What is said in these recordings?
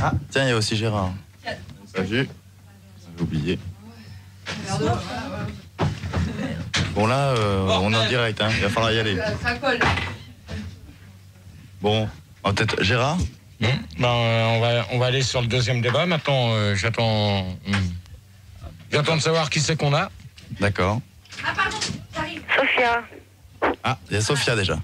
Ah, tiens, il y a aussi Gérard. Pas vu. J'avais oublié. Bon, là, on est en direct, hein. Il va falloir y aller. Ça colle. Bon, peut-être Gérard. On va aller sur le deuxième débat. Maintenant, j'attends de savoir qui c'est qu'on a. D'accord. Ah, pardon, j'arrive. Sophia. Ah, il y a Sophia déjà.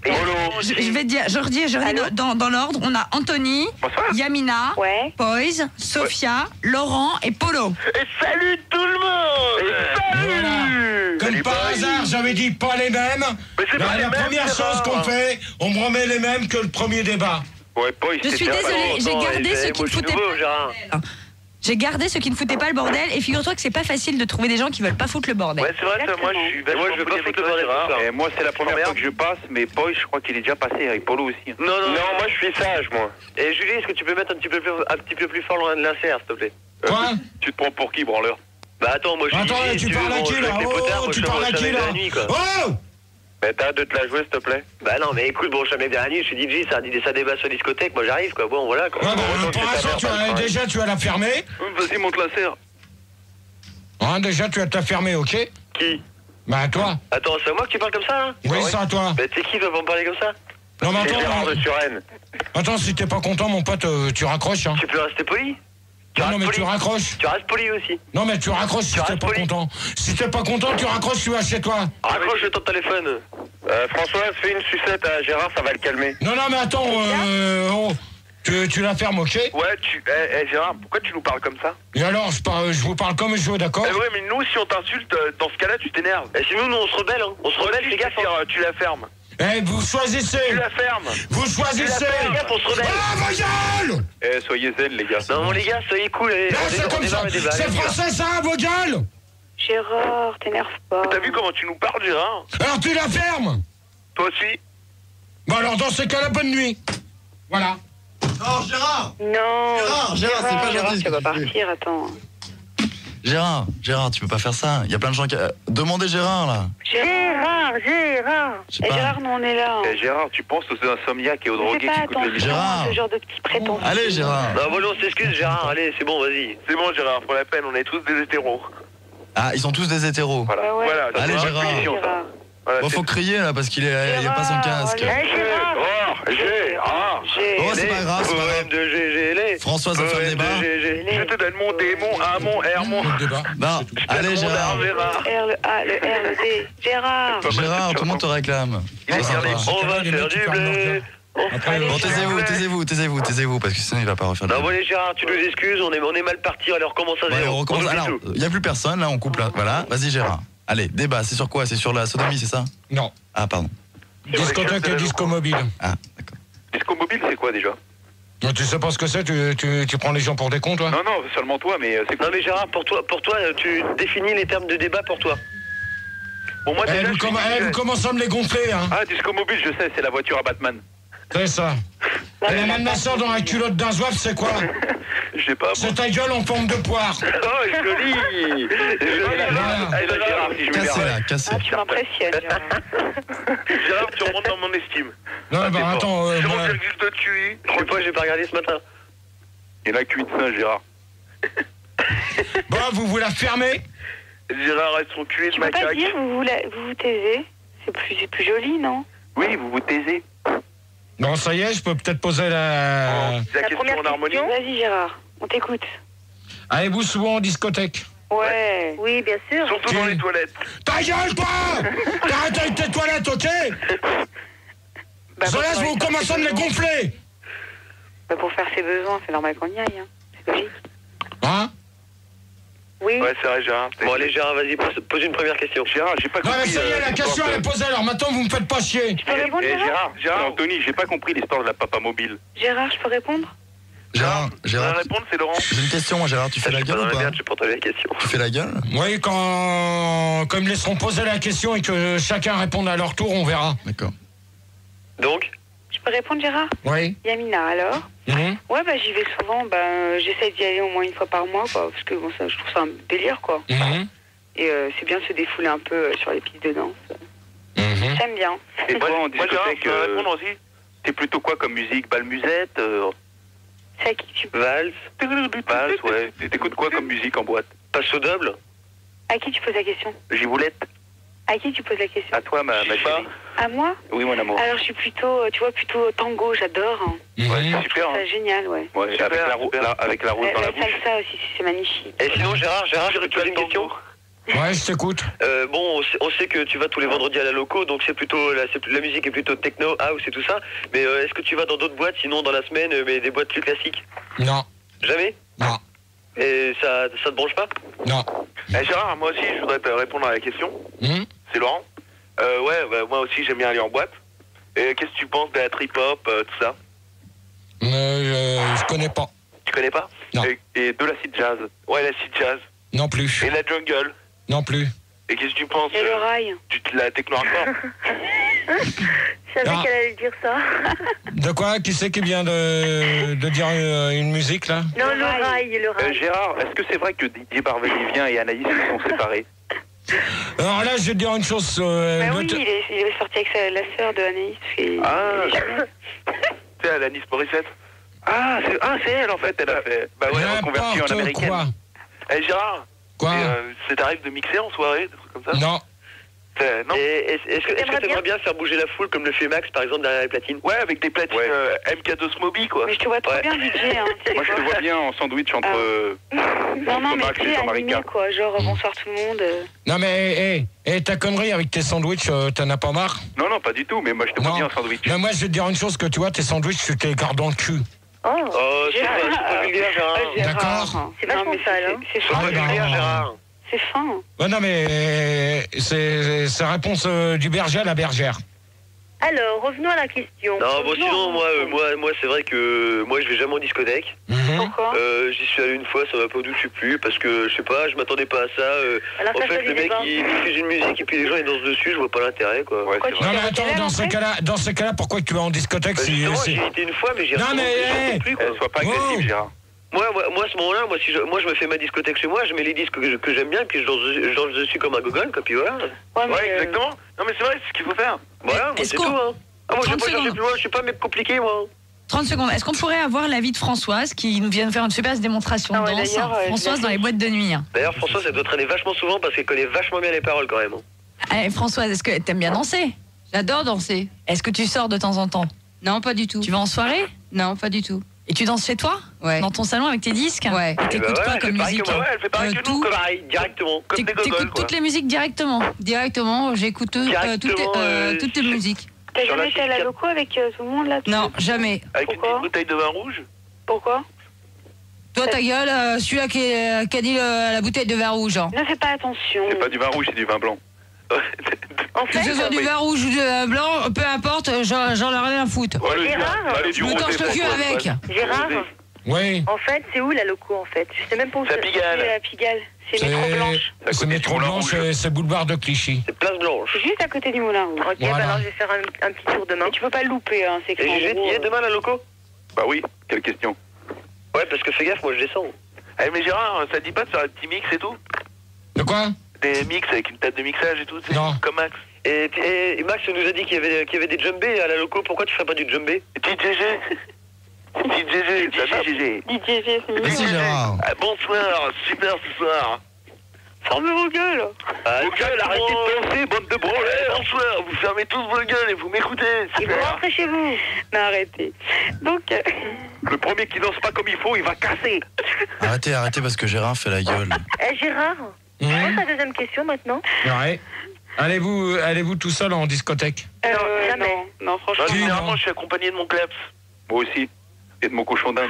Je vais dire, je redis dans l'ordre. On a Anthony, Yamina, Ouais. Poise, Sophia, Laurent et Polo. Et salut tout le monde. Salut. Comme par hasard, j'avais dit pas les mêmes. Mais c'est pas les La mêmes, première Gérard. chose qu'on fait, on me remet les mêmes que le premier débat. Ouais, Poise, Je suis désolée, j'ai gardé ceux qui ne foutaient pas le bordel. J'ai gardé ceux qui ne foutaient pas le bordel et figure-toi que c'est pas facile de trouver des gens qui veulent pas foutre le bordel. Ouais, c'est vrai, ça, moi je suis vachement je veux pas foutre le bordel. Et moi, c'est la première fois que je passe, mais Poy, je crois qu'il est déjà passé avec Polo aussi. Non, moi je suis sage, moi. Et Julie, est-ce que tu peux mettre un petit peu plus fort loin de l'insert, s'il te plaît? Quoi? Tu te prends pour qui, branleur? Bah attends, moi je suis Attends, tu parles à qui là? Oh, tu parles à qui là? Oh! Mais t'arrêtes de te la jouer, s'il te plaît. Bah non, mais écoute, bon, je jamais bien la nuit, je suis DJ, ça débat sur discothèque, moi j'arrive, quoi. Bon, voilà, quoi. Ouais, pour l'instant, tu vas la fermer. Vas-y, monte la serre. Déjà, tu vas te la fermer, ok? Qui? Bah, toi. Attends, c'est à moi que tu parles comme ça, là? Oui, c'est à toi. Bah t'es qui, va pas me parler comme ça? Non, mais C'est Gérard de Suresnes. attends, si t'es pas content, mon pote, tu raccroches, hein. Tu peux rester poli? Non, mais tu raccroches. Tu restes poli aussi. Non, mais tu raccroches si t'es pas content. Si t'es pas content, tu raccroches, tu vas chez toi. Raccroche ton téléphone. Françoise, fais une sucette à Gérard, ça va le calmer. Non, mais attends, tu la fermes, ok? Ouais, Gérard, pourquoi tu nous parles comme ça? Et alors, je vous parle comme je veux, d'accord? Ouais, mais nous, si on t'insulte, dans ce cas-là, tu t'énerves. Et sinon, nous, on se rebelle, hein. On se rebelle, fais gaffe. Tu la fermes. Vous choisissez. Tu la fermes. Vous choisissez. Fais gaffe, on se rebelle. Ah, ma gueule! Soyez zen, les gars. Non, les gars, soyez cool. Là, c'est comme ça. C'est français, ça, vos gueules! Gérard, t'énerve pas. T'as vu comment tu nous parles, Gérard? Alors, tu la fermes! Toi aussi? Bon, alors, dans ce cas-là, bonne nuit. Voilà. Non, Gérard! Non. Gérard, c'est pas gentil. Tu vas partir, attends. Gérard, tu peux pas faire ça. Il y a plein de gens qui... Demandez Gérard, là. Gérard. Je sais Et pas. Gérard, nous on est là. Gérard, tu penses aux insomniaques et aux drogués qui écoutent les attention Gérard. à ce genre de petits prétendus. Allez, Gérard. Non, voilà, on s'excuse, Gérard. Allez, c'est bon, vas-y. C'est bon, Gérard, pour la peine, on est tous des hétéros. Ah, ils sont tous des hétéros. Voilà, Ouais. voilà. Allez, c'est Gérard. une punition, ça. Voilà, Bon, faut crier, là, parce qu'il est... il a pas son casque. Gérard. Gérard. Oh, c'est pas grave, c'est pas grave. Poème de GG. Françoise va faire le débat. Je te donne mon démon, A, mon R, mon... Le débat. Non, allez, Gérard. R, le A, le R, le D. Gérard. Gérard, tout le monde te réclame. C'est sympa. On va faire du blé. Après, Bon, taisez-vous, parce que sinon il va pas refaire le Non, débat. bon, les Gérard, tu nous excuses, on est mal parti, alors commence à Ouais, zéro. on recommence. oublie Alors, tout. il n'y a plus personne, là, on coupe là. Voilà, vas-y, Gérard. Allez, débat, c'est sur quoi? C'est sur la sodomie, c'est ça? non. Ah, pardon. Discothèque et disco mobile. Ah, d'accord. Disco mobile, c'est quoi, déjà? Non, tu sais pas ce que c'est? Tu prends les gens pour des cons, toi? Non, seulement toi, mais c'est quoi? Non, mais Gérard, pour toi, tu définis les termes de débat pour toi. Bon, moi, déjà, Vous commencez à me les gonfler, hein? Ah, disco mobile, je sais, c'est la voiture à Batman. C'est ça. Et la main de ma soeur dans la culotte d'un zouave, c'est quoi? Je sais pas. C'est ta gueule en forme de poire. Oh, joli! Allez, Gérard, si je me Cassez permets. là, cassez. Ah, tu m'impressionnes, Gérard. Gérard, tu remontes dans mon estime. Non, Ah, t'es bah fort. attends, C'est moi... mon virgule de tuer. Je sais pas, j'ai pas regardé ce matin. Il a cuit de singe, Gérard. Bon, vous la fermez? Gérard reste son cul de Tu peux pas macaque. dire, vous vous taisez. C'est plus joli, non? Oui, vous vous taisez. Bon, ça y est, je peux peut-être poser la question en harmonie. Vas-y, Gérard, on t'écoute. Allez-vous souvent en discothèque? Ouais. Oui, bien sûr. Surtout dans les toilettes. Ta gueule, toi! T'arrêtes avec tes toilettes, ok? Bah, Ça laisse, vous commencez à me les gonfler! Bah, pour faire ses besoins, c'est normal qu'on y aille, hein. C'est logique. Hein? Oui. Ouais, c'est vrai, Gérard. Bon, allez, Gérard, vas-y, pose une première question. Gérard, j'ai pas Non, compris. mais ça y est, la question elle est posée, alors maintenant vous me faites pas chier. Je peux répondre, Gérard? Gérard, Anthony, j'ai pas compris l'histoire de la papa mobile. Gérard, je peux répondre? Gérard, La réponse, c'est Laurent. j'ai une question, moi, Gérard, tu fais la gueule ou pas? Je peux poser la question. Tu fais la gueule? Oui, quand ils me laisseront poser la question et que chacun réponde à leur tour, on verra. D'accord. Donc? Je peux répondre, Gérard? Oui. Yamina, alors? Ouais, bah j'y vais souvent, j'essaie d'y aller au moins une fois par mois, quoi, parce que bon, ça, je trouve ça un délire, quoi. Et c'est bien de se défouler un peu sur les pistes de danse. J'aime bien. Et toi, en discothèque, répondre aussi. T'es plutôt quoi comme musique? Bal musette? C'est à qui tu poses? Valse, ouais. T'écoutes quoi comme musique en boîte? Passe au double. À qui tu poses la question? Giboulette. À qui tu poses la question? À toi, ma chérie. À moi? Oui, mon amour. Alors je suis plutôt, tu vois, plutôt tango, j'adore. Ouais, c'est super. C'est génial, ouais. Ouais, Super, avec la rose dans la bouche. salsa aussi, c'est magnifique. Et sinon, Gérard, je peux te poser une question? Ouais, je t'écoute. Bon, on sait que tu vas tous les vendredis à la loco, donc c'est plutôt la musique est plutôt techno, house et tout ça. Mais est-ce que tu vas dans d'autres boîtes, sinon dans la semaine, mais des boîtes plus classiques? Non. Jamais? Non. Et ça te branche pas? Non. Gérard, moi aussi, je voudrais te répondre à la question. C'est Laurent. Moi aussi, j'aime bien aller en boîte. Et qu'est-ce que tu penses de la trip-hop, tout ça? Je connais pas. Tu connais pas? Non. Et de l'acid jazz. Ouais, l'acid jazz. Non plus. Et la jungle. Non plus. Et qu'est-ce que tu penses Et le rail. de la techno-hardcore? Je savais qu'elle allait dire ça. De quoi? Qui c'est qui vient de dire une musique là? Non, le rail. Gérard, est-ce que c'est vrai que Didier Barbelivien et Anaïs se sont séparés? Alors là, je vais te dire une chose. Oui, il est sorti avec la sœur de Anaïs. C'est Alanis Morissette. C'est elle en fait, elle a fait. Bah ouais, reconvertie en américaine. Quoi? Gérard. Quoi? Ça t'arrive de mixer en soirée, des trucs comme ça? Non. Non. Est-ce que t'aimerais bien faire bouger la foule comme le fait Max par exemple derrière les platines? Ouais, avec des platines MK2 Moby quoi. Mais je te vois trop bien DJ. Hein, moi je te vois bien en sandwich entre non, mais Max tu et es Jean-Marie animé quoi, genre bonsoir tout le monde. Non mais, ta connerie avec tes sandwichs, t'en as pas marre? Non, pas du tout, mais moi je te vois bien en sandwich. Non, moi je vais te dire une chose, que tu vois, tes sandwichs, tu te les gardes dans le cul. C'est pas vulgaire, Gérard. D'accord. C'est vachement sale, hein. C'est pas vulgaire, Gérard. C'est fin. Ouais, non mais, c'est réponse du berger à la bergère. Alors, revenons à la question. Non, bon, sinon, moi c'est vrai que moi je vais jamais en discothèque. Pourquoi? J'y suis allé une fois, ça m'a pas du tout plu parce que je sais pas, je m'attendais pas à ça. En fait, le mec il diffuse une musique et puis les gens ils dansent dessus, je vois pas l'intérêt quoi. Ouais, non mais attends, dans ces cas-là, pourquoi tu vas en discothèque si j'ai été une fois, mais j'ai non mais plus quoi. Sois pas agressif, Gérard. Moi, à ce moment-là, moi je me fais ma discothèque chez moi, je mets les disques que j'aime bien, puis je danse dessus comme un gogol, quoi, puis voilà. Ouais, exactement. Non mais c'est vrai, c'est ce qu'il faut faire. Voilà, c'est tout, hein. Moi je vais pas chercher plus loin, je suis pas mec compliqué, moi. 30 secondes. Est-ce qu'on pourrait avoir l'avis de Françoise qui nous vient de faire une super démonstration de danse? Françoise dans les boîtes de nuit. D'ailleurs, Françoise, elle doit traîner vachement souvent parce qu'elle connaît vachement bien les paroles quand même. Allez, Françoise, est-ce que t'aimes bien danser? J'adore danser. Est-ce que tu sors de temps en temps? Non, pas du tout. Tu vas en soirée? Non, pas du tout. Et tu danses chez toi? Ouais. Dans ton salon avec tes disques? Ouais. Et t'écoutes quoi comme musique? Elle fait pareil que nous, pareil, directement. Comme des gogols, T'écoutes toutes les musiques directement? Directement, j'écoute toutes les musiques. T'as jamais été à la loco avec tout le monde là? Non, jamais. Avec une petite bouteille de vin rouge? Pourquoi? Toi, ta gueule, celui-là qui a dit la bouteille de vin rouge. Hein. Ne fais pas attention. C'est pas du vin rouge, c'est du vin blanc. En Que ce soit du vin rouge ou du vin blanc, peu importe, j'en ai rien à foutre. Gérard, je me torche le cul avec. Gérard, Oui. en fait, c'est où la loco en fait? Je sais même pas où c'est. La Pigalle. C'est Métro Blanche. C'est Métro Blanche, c'est boulevard de Clichy. C'est Place Blanche. Juste à côté du Moulin Rouge. Ok, Voilà. alors je vais faire un petit tour demain. Mais tu peux pas le louper, hein, c'est Et Juliette, il y a demain la loco? Bah oui, quelle question. Ouais, parce que fais gaffe, moi je descends. Eh mais Gérard, ça te dit pas de faire un petit mix et tout? De quoi? Des mix avec une table de mixage et tout, c'est Non. comme Max. Et Max nous a dit qu'il y avait des djembés à la loco, pourquoi tu ferais pas du djembé? DJG. DJG. DJG, c'est Merci mignon. Gérard. Bonsoir, super ce soir. Fermez vos gueules. Vos gueules, arrêtez de penser, bande de branleurs. Bonsoir, vous fermez tous vos gueules et vous m'écoutez. Et vous rentrez chez vous. Non, arrêtez. Donc... Le premier qui danse pas comme il faut, il va casser. Arrêtez parce que Gérard fait la gueule. Gérard, pose ta deuxième question maintenant. Ouais. Allez-vous tout seul en discothèque? Jamais. Non, franchement. Généralement, je suis accompagné de mon kleps. Moi aussi. Et de mon cochon d'Inde.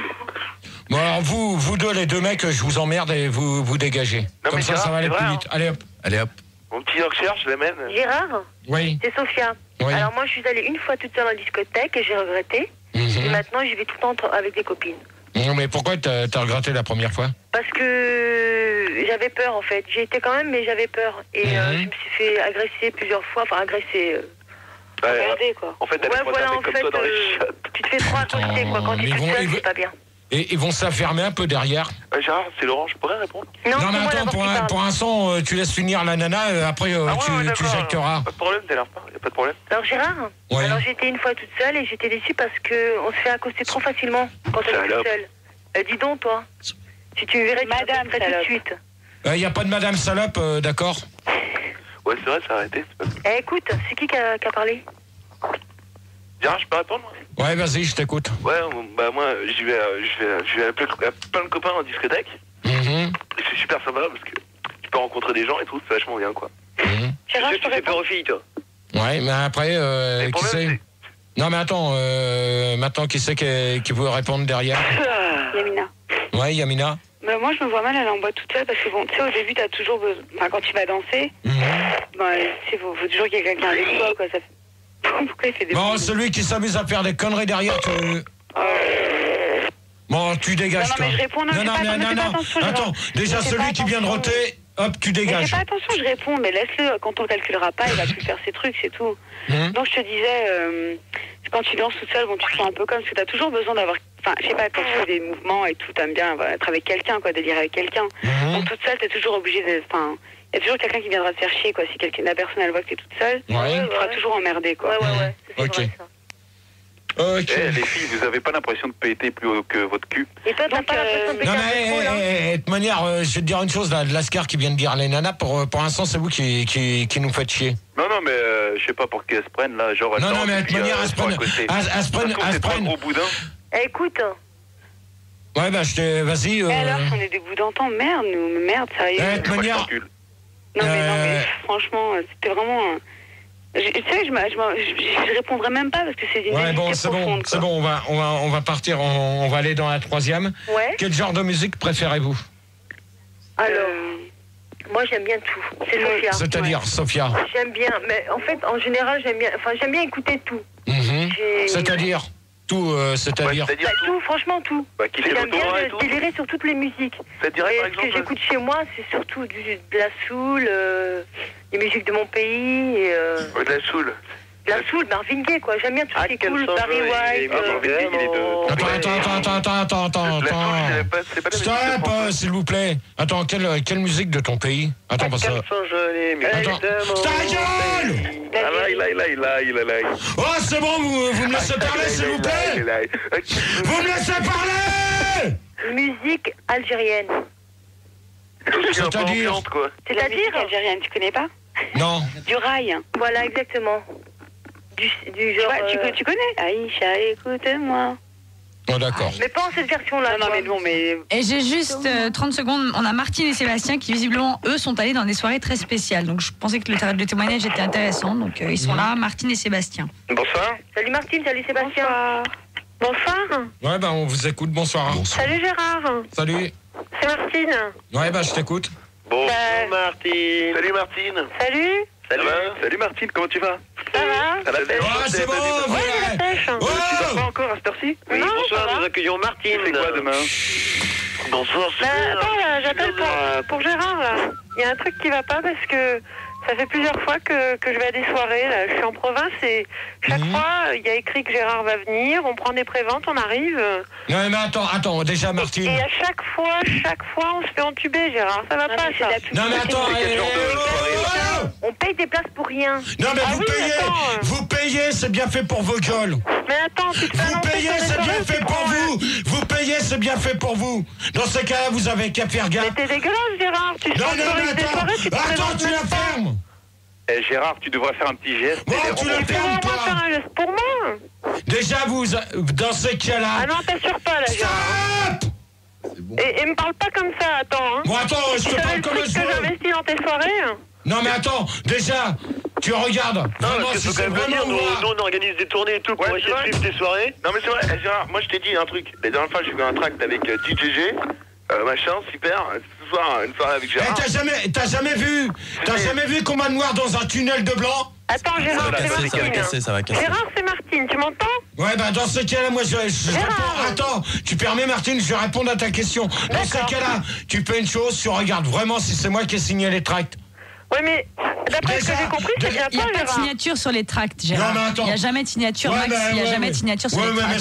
Bon alors vous deux les deux mecs, je vous emmerde et vous dégagez. Non, comme mais ça va aller plus vite. Allez hop. Mon petit recherche, je l'amène. Gérard, Oui. c'est Sophia. Oui. Alors moi, je suis allée une fois toute seule en discothèque et j'ai regretté. Et maintenant, j'y vais tout le temps avec des copines. Non, mais pourquoi t'as regretté la première fois? Parce que j'avais peur en fait. J'y étais quand même, mais j'avais peur. Et je me suis fait agresser plusieurs fois. Enfin, agresser... Regardez quoi. En fait, elle ouais, est voilà, en comme fait, toi dans les chiottes. tu te fais trop accoster quoi. Quand t'es toute seule, c'est pas bien. Et ils vont s'affermer un peu derrière. Gérard, c'est Laurent, je pourrais répondre? Non mais attends, pour un son, tu laisses finir la nana, après tu jetteras. Pas de problème, t'énerve pas, y a pas de problème. Alors Gérard, Ouais. alors j'étais une fois toute seule et j'étais déçue parce qu'on se fait accoster trop facilement quand on est toute seule. Dis donc, toi. Si tu verrais Madame tout de suite. Il n'y a pas de Madame Salope, d'accord? Ouais, c'est vrai, ça a arrêté. Écoute, c'est qui a parlé? Gérard, je peux répondre? Ouais, vas-y, je t'écoute. Ouais, bah moi, je vais appeler plein de copains en discothèque. Et c'est super sympa parce que tu peux rencontrer des gens et tout, c'est vachement bien, quoi. Gérard, Tu fais peur aux filles, toi. Ouais, mais après, qui c'est? Non, mais attends, maintenant, qui c'est qui veut répondre derrière? Yamina. Ouais, Yamina. Bah, moi, je me vois mal aller en boîte toute seule parce que, bon, tu sais, au début, t'as toujours besoin. Enfin, quand tu vas danser, bah, tu sais, faut toujours qu'il y ait quelqu'un avec toi, quoi. Ça fait... Pourquoi il fait des. Bon, celui qui s'amuse à faire des conneries derrière, tu. Bon, tu dégages, toi. Non, mais je réponds, non. Attends, déjà, celui qui vient de roter, hop, tu dégages. Mais fais pas attention, je réponds, mais laisse-le. Quand on calculera pas, il va plus faire ses trucs, c'est tout. Donc, je te disais, quand tu danses toute seule, bon, tu te sens un peu comme parce que t'as toujours besoin d'avoir. Enfin, je sais pas, quand tu fais des mouvements et tout, t'aimes bien être avec quelqu'un, quoi, délire avec quelqu'un. Donc, toute seule, t'es toujours obligé de. Enfin, il y a toujours quelqu'un qui viendra te faire chier, quoi. Si la personne, elle voit que t'es toute seule, tu seras toujours emmerdé, quoi. Ouais. Ok. Ok. Les filles, vous avez pas l'impression de péter plus haut que votre cul? Et toi, t'as pas l'impression de péter un peu trop, là? De toute manière, je vais te dire une chose, là, de Lascar qui vient de dire les nanas, pour l'instant, c'est vous qui nous faites chier. Non, mais je sais pas pour qu'elles se prennent, là, genre... Non, mais de toute manière, elles se prennent... gros boudin. Écoute. Ouais, bah, vas-y... alors, on est des bouts d'antan, merde, sérieux. De toute manière... Non, mais franchement, c'était vraiment... Tu sais, je répondrai même pas parce que c'est une profonde, c'est bon, on va partir, on va aller dans la troisième. Ouais. Quel genre de musique préférez-vous? Alors, moi j'aime bien tout. C'est Sophia. C'est-à-dire, Sophia? J'aime bien, mais en fait, en général, j'aime bien écouter tout. C'est-à-dire? Tout, c'est-à-dire? Tout, franchement tout. J'aime bien délirer sur toutes les musiques. C'est-à-dire, par exemple, ce que j'écoute chez moi, c'est surtout de la soul, les musiques de mon pays. De la soul. La soul, Marvin Gaye, quoi. J'aime bien tout ce qui est cool, Barry White. Attends. Stop, s'il vous plaît. Attends, quelle musique de ton pays? Attends, parce que... Attends. Ta gueule! Oh, c'est bon, vous me laissez parler, s'il vous plaît? Vous me laissez parler! Musique algérienne. C'est-à-dire? C'est la musique algérienne, tu connais pas? Non. Du rail. Voilà, exactement. Du genre... Tu connais? Aïcha, écoute-moi. Oh, d'accord. Mais pas en cette version-là. Non, mais... Et j'ai juste 30 secondes. On a Martine et Sébastien qui, visiblement, eux, sont allés dans des soirées très spéciales. Donc, je pensais que le témoignage était intéressant. Donc, ils sont là, Martine et Sébastien. Bonsoir. Salut Martine, salut Sébastien. Bonsoir. Ouais, bah, on vous écoute. Bonsoir. Salut Gérard. Salut. C'est Martine. Ouais, bah, je t'écoute. Bonjour Martine. Salut Martine. Salut. Salut Martine, comment tu vas? Ça va? À la pêche. Oh, c'est bon, la pêche. Tu dors pas encore à cette heure-ci? Oui, bonsoir, nous accueillons Martine. C'est quoi demain? Bonsoir, attends, là, j'appelle pour Gérard, là. Il y a un truc qui va pas parce que ça fait plusieurs fois que je vais à des soirées, là. Je suis en province et chaque fois, il y a écrit que Gérard va venir, on prend des préventes, on arrive. Non, mais attends, déjà, Martine. Et à chaque fois, on se fait entuber, Gérard. Ça va pas, ça. Non, mais attends, on paye des places pour rien. Non, mais vous payez, c'est bien fait pour vos gueules. Mais attends, vous payez, c'est bien fait pour vous. Vous payez, c'est bien fait pour vous. Dans ces cas-là, vous avez qu'à faire gaffe. Mais t'es dégueulasse, Gérard. Tu attends, tu la fermes. Gérard, tu devrais faire un petit geste. Bon, tu la fermes, toi. faire un geste pour moi. Déjà, dans ces cas-là... Ah non, t'assures pas, là, Gérard. Stop. Et me parle pas comme ça, attends. Hein. Bon, attends, je te parle comme je veux. que j'investis dans tes soirées. Non, mais attends, déjà, tu regardes. Non, parce que faut quand même venir, nous on organise des tournées et tout pour essayer de suivre tes soirées. Non, mais c'est vrai, Gérard, moi je t'ai dit un truc. La dernière fois, j'ai fait un tract avec DJG, machin, super. Ce soir, une soirée avec Gérard. T'as jamais vu Combat Noir dans un tunnel de blanc? Attends, Gérard, Ça va casser. Gérard, c'est Martine, tu m'entends? Ouais, bah dans ce cas-là, moi je réponds. Attends, tu permets, Martine, je vais répondre à ta question. Dans ce cas-là, tu fais une chose, tu regardes vraiment si c'est moi qui ai signé les tracts. Ouais, mais d'après ce que j'ai compris, c'est bien Il n'y a pas de signature sur les tracts, Gérard. Non, mais attends. Il n'y a jamais de signature, Max. Il n'y a jamais de signature sur les tracts. Ouais, mais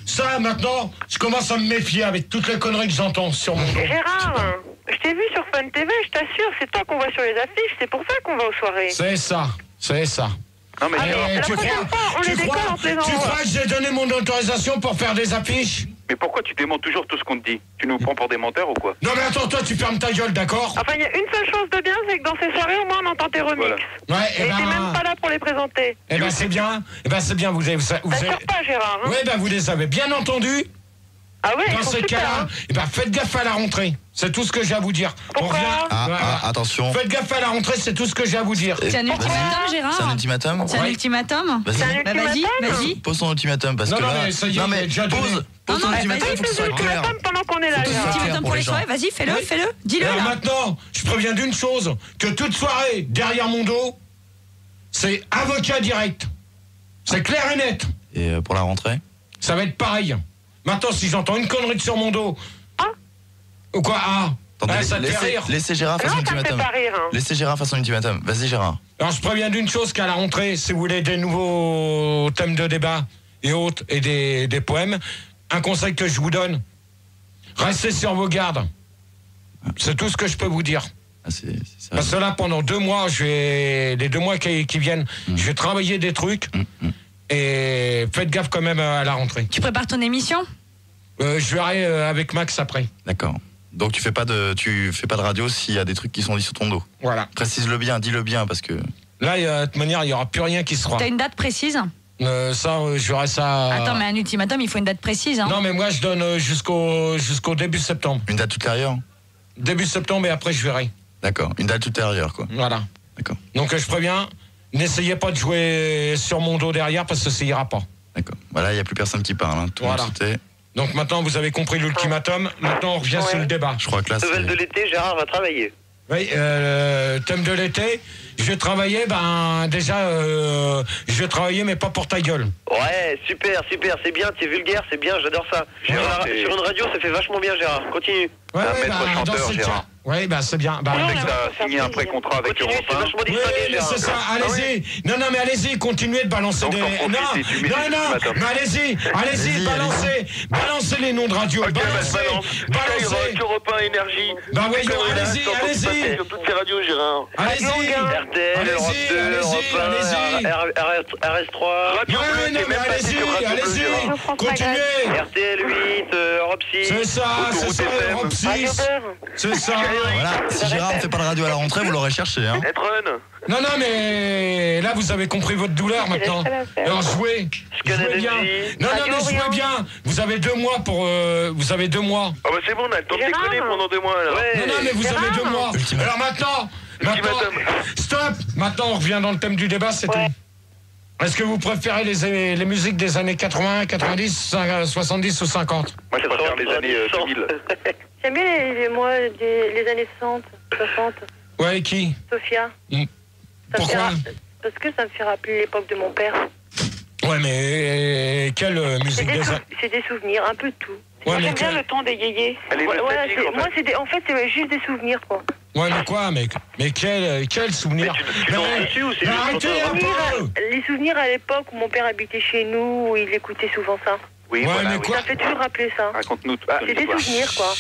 ça, maintenant, je commence à me méfier avec toutes les conneries que j'entends sur mon dos. Gérard, je t'ai vu sur Fun TV, je t'assure, c'est toi qu'on voit sur les affiches, c'est pour ça qu'on va aux soirées. C'est ça. Non, mais la prochaine fois, on les décolle en plaisant. Tu crois que j'ai donné mon autorisation pour faire des affiches? Mais pourquoi tu démentes toujours tout ce qu'on te dit? Tu nous prends pour des menteurs ou quoi? Non mais attends, toi tu fermes ta gueule, d'accord? Enfin, il y a une seule chose de bien, c'est que dans ces soirées, au moins, on entend tes remixes. Voilà. Ouais, Et t'es même pas là pour les présenter. Eh ben c'est bien, vous avez... T'assures pas, Gérard, hein? Ouais, ben vous les avez bien entendus. Ah ouais, Dans ils sont ces super, cas-là, hein. eh ben faites gaffe à la rentrée. C'est tout ce que j'ai à vous dire. Pourquoi Attention. Faites gaffe à la rentrée, c'est tout ce que j'ai à vous dire. C'est un ultimatum, Gérard? C'est un ultimatum? C'est un ultimatum? Vas-y. Bah, vas-y. Pose ton ultimatum parce Non, que non, là. mais ça y est, non, il a mais déjà donné. pose ton Non, ultimatum vas-y, pour que ce Fais soit le clair. ultimatum pendant qu'on est là, Faut que ce soit Gérard. clair Ultimatum pour pour les les gens. soirées, vas-y, fais-le. Dis-le Alors là. maintenant, je préviens d'une chose, que toute soirée, derrière mon dos, c'est avocat direct. C'est clair et net. Et pour la rentrée? Ça va être pareil. Maintenant, si j'entends une connerie sur mon dos... Ou quoi? Attendez, ça te fait rire. laissez Gérard faire son Non, ça me fait ultimatum. pas rire, hein. Laissez Gérard faire son ultimatum. Vas-y, Gérard. Alors, je préviens d'une chose, qu'à la rentrée, si vous voulez des nouveaux thèmes de débat et autres, et des poèmes, un conseil que je vous donne, restez sur vos gardes. C'est tout ce que je peux vous dire. Parce que là, pendant 2 mois, les 2 mois qui viennent, je vais travailler des trucs, et faites gaffe quand même à la rentrée. Tu prépares ton émission? Je verrai avec Max après. D'accord. Donc tu fais pas de radio s'il y a des trucs qui sont dits sur ton dos. Voilà. Précise-le bien, dis-le bien parce que. Là, de toute manière, il n'y aura plus rien qui se fera. T'as une date précise? Je verrai ça. Attends, mais un ultimatum, il faut une date précise. Hein. Non, mais moi, je donne jusqu'au début septembre. Une date ultérieure? Début septembre, et après, je verrai. D'accord. Une date ultérieure, quoi. Voilà. D'accord. Donc, je préviens, n'essayez pas de jouer sur mon dos derrière parce que ça ira pas. D'accord. Voilà, il n'y a plus personne qui parle. Hein. Tout le monde sautait. Donc maintenant, vous avez compris l'ultimatum. Maintenant, on revient sur le débat. Je crois que là, Nouvelle de l'été, Gérard va travailler. Oui, thème de l'été, je vais travailler, je vais travailler, mais pas pour ta gueule. Ouais, super, c'est bien, t'es vulgaire, c'est bien, j'adore ça. Gérard, sur une radio, ça fait vachement bien, Gérard. Continue. Ouais, maître chanteur, Gérard. Oui, c'est bien. T'as signé un pré-contrat avec Continue, Europe c'est 1. vachement Oui, distingué, mais Gérard. c'est ça, allez-y. Non, mais allez-y, continuez de balancer Donc, des... t'en profites et tu mets Non, des mais allez-y, balancez les noms de radio. Ok, Balancez. Skyrock, Europe 1, Énergie. Bah oui, allez-y. Sur toutes ces radios, Gérard. Allez-y. RTL, Europe 2, Europe 1, RS3. Radio Bleu, t'es même passé sur Radio Bleu, Gérard. Continuez. RTL 8, Europe 6. C'est ça, Europe 6. C'est ça. Voilà. Si Gérard ne fait pas de radio à la rentrée, vous l'aurez cherché. Hein. Etron. Non, mais là, vous avez compris votre douleur maintenant. Alors, jouez bien. Non, mais jouez bien. Vous avez 2 mois pour... vous avez 2 mois. Ah bah c'est bon, on a le temps de déconner pendant 2 mois, alors. Non, mais vous avez 2 mois. Alors maintenant, stop. Maintenant, on revient dans le thème du débat, c'est tout. Est-ce que vous préférez les musiques des années 80, 90, 70 ou 50? Moi, je préfère les années 2000. J'aime bien les années 60, 60. Ouais, qui? Sophia. Pourquoi? Parce que ça me fait rappeler l'époque de mon père. Ouais, mais quelle musique des années? C'est des souvenirs, un peu de tout. Ouais, J'aime bien le temps des yéyés. Elle est nostalgique, Moi, c'est juste des souvenirs, quoi. Ouais, mais quoi, mec? Mais quel souvenir? Tu danses dessus ou c'est juste arrêtez un peu! Les souvenirs à l'époque où mon père habitait chez nous, où il écoutait souvent ça. Oui, Ouais, voilà, mais oui. quoi? Ça fait toujours rappeler ça. Raconte-nous. C'est des souvenirs, quoi.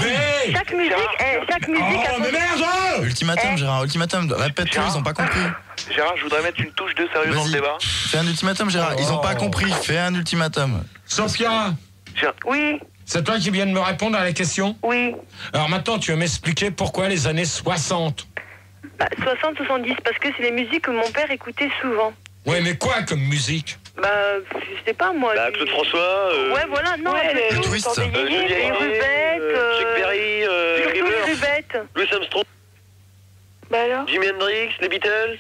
Mais Chaque musique a oh, mais merde! Ultimatum, Gérard, ultimatum. Répète-le, ils n'ont pas compris. Gérard, je voudrais mettre une touche de sérieux dans le Vas-y. débat. Fais un ultimatum, Gérard. Ils n'ont pas compris. Fais un ultimatum. Sophia, Oui, c'est toi qui viens de me répondre à la question? oui. Alors maintenant, tu vas m'expliquer pourquoi les années 60? 60, 70, parce que c'est les musiques que mon père écoutait souvent. Ouais, mais quoi comme musique? Je sais pas, moi. Claude François. Ouais, voilà, non. Le twist. Les rubettes. Chuck Berry, Surtout les rubettes. Louis Armstrong, Bah alors? Jimi Hendrix, les Beatles.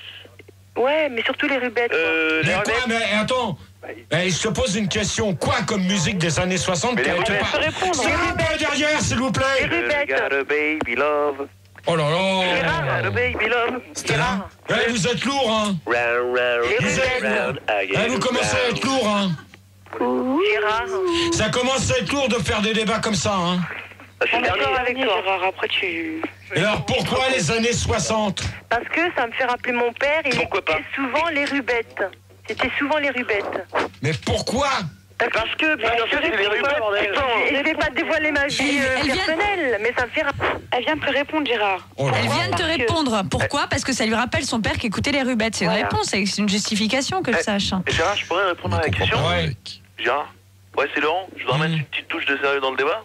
Ouais, mais surtout les rubettes. Mais quoi? Mais attends, je te pose une question. Quoi comme musique des années 60 qui a été Je peux répondre. Stop un peu derrière, s'il vous plaît! Les rubettes. Got a baby love. Oh là Gérard, là! le baby love. Gérard. Vous êtes lourd, hein? Round, round, Vous êtes round, again, vous commencez à être lourd, hein? Gérard. Ça commence à être lourd de faire des débats comme ça, hein? C'est le dernier. avec toi. Gérard, après tu... Et alors pourquoi les années 60? Parce que ça me fait rappeler mon père, il Pourquoi écoutait pas souvent les rubettes. C'était souvent les rubettes. Mais pourquoi? Parce que c'est les rubettes, bordel. Je vais pas dévoiler ma vie Elle vient- personnelle, mais ça me fait rappeler. Elle vient de te répondre, Gérard. Oh là Elle là. vient de te répondre. Pourquoi? Parce que ça lui rappelle son père qui écoutait les rubettes. C'est une Voilà. réponse, c'est une justification que je sache. Gérard, je pourrais répondre à la question? Ouais. Gérard? Ouais, c'est Laurent. Je voudrais mettre une petite petite touche de sérieux dans le débat.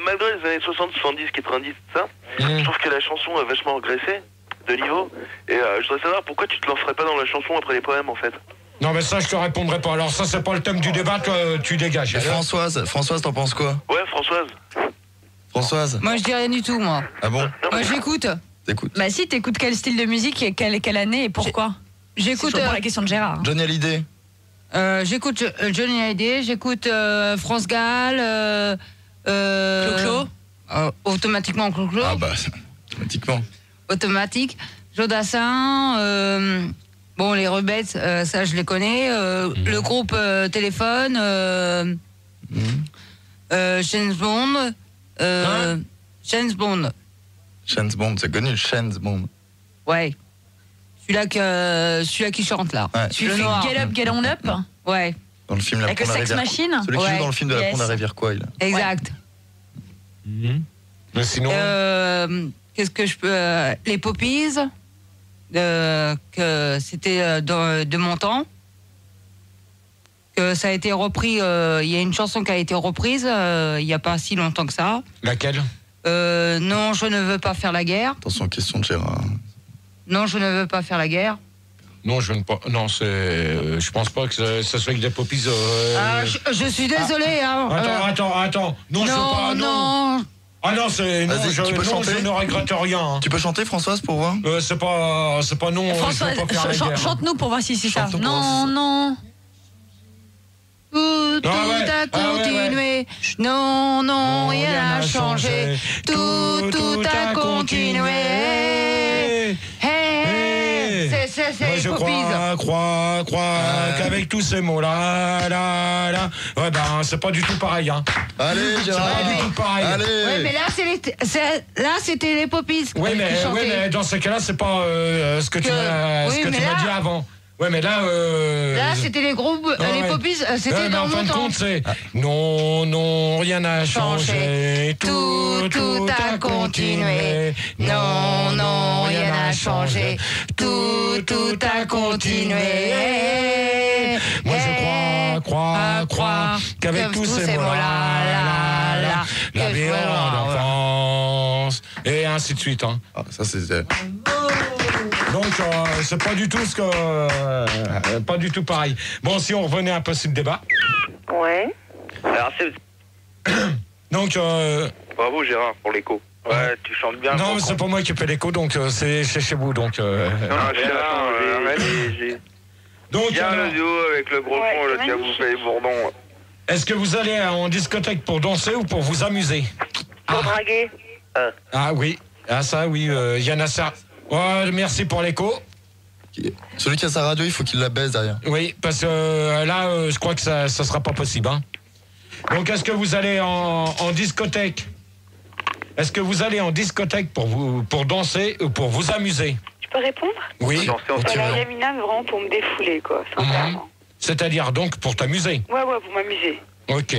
Malgré les années 60, 70, 90, tout ça, je trouve que la chanson a vachement régressé de niveau. Et je voudrais savoir pourquoi tu te lancerais pas dans la chanson après les poèmes, en fait. Non, mais ça, je te répondrai pas. Alors, ça, c'est pas le thème du débat, toi, tu dégages. Et Françoise, t'en penses quoi? Ouais, Françoise. Moi, je dis rien du tout, moi. Ah bon? Moi, j'écoute. T'écoutes? Bah si, t'écoutes quel style de musique et quelle année et pourquoi? J'écoute. C'est pour la question de Gérard. Johnny Hallyday. J'écoute Johnny Hallyday, j'écoute France Gall, Clo-Clo. Automatiquement Clo-Clo. Ah bah, automatiquement. Automatique. Jodassin, bon, les Rebettes, ça je les connais. Le groupe Téléphone, James Bond, James Bond. James Bond, c'est connu, James Bond. Ouais. Celui-là qui chante là. Ouais. Tu fais Get Up, Get On Up? Ouais. Dans le film La Avec le Pont de la Sex Rivière. Machine? Celui qui joue Ouais. dans le film de La Pont de la Rivière, quoi, il a. Exact. Mais sinon. Qu'est-ce que je peux. Les Poppies, que c'était de mon temps. Que ça a été repris. Il y a une chanson qui a été reprise il n'y a pas si longtemps que ça. Laquelle? Non, je ne veux pas faire la guerre. Attention, question de Gérard. Non, je ne veux pas faire la guerre. Non, je ne pas. Non, c'est. Je pense pas que ça soit avec des poppies. Je suis désolé. Hein. Attends. Non, je veux pas. Non. Ah non, c'est. Non, Vas-y, tu peux chanter. je ne regrette rien. Hein. Tu peux chanter, Françoise, pour voir? C'est pas non. François, je veux pas faire la guerre. chante-nous pour voir si c'est ça. Chante-nous pour voir si c'est ça. Non. Tout a continué. Non, rien n'a changé. Tout a continué. C'est je les Poppies. crois qu'avec tous ces mots-là, ouais ben c'est pas du tout pareil, hein. Allez, Gérard. C'est pas du tout pareil. Allez. Ouais, mais là, c'était les Poppies qui chantaient. Oui, mais dans ce cas-là, c'est pas ce que tu m'as dit avant. Ouais, mais là. Là, c'était les groupes, les Poppies, c'était dans en fin mon de temps. compte, c'est non, rien n'a changé. Tout a continué. Non, rien n'a changé. Tout a continué. Moi, je crois qu'avec tous ces mots-là, la vie d'enfance, et ainsi de suite. Hein. Ah, ça, c'est. Donc, c'est pas du tout pas du tout pareil. Bon, si on revenait à un possible débat. Ouais. Alors, Donc, bravo Gérard pour l'écho. Ouais, tu chantes bien. non, mais c'est pas moi qui fais l'écho, donc c'est chez vous, donc. Non, Gérard, Donc, bien le duo avec le gros fond, le qui a bouffé les bourdons. est-ce que vous allez en discothèque pour danser ou pour vous amuser? Pour draguer. Ah oui, ça oui, Yann Assar. Ouais, merci pour l'écho. Celui qui a sa radio, il faut qu'il la baisse derrière. Oui, parce que là, je crois que ça sera pas possible. Hein. Donc, est-ce que vous allez en discothèque? Est-ce que vous allez en discothèque pour danser ou pour vous amuser? Tu peux répondre? Oui. Voilà, Yamina, vraiment pour me défouler, quoi, sincèrement. C'est-à-dire donc pour t'amuser? Ouais, pour m'amuser. Ok.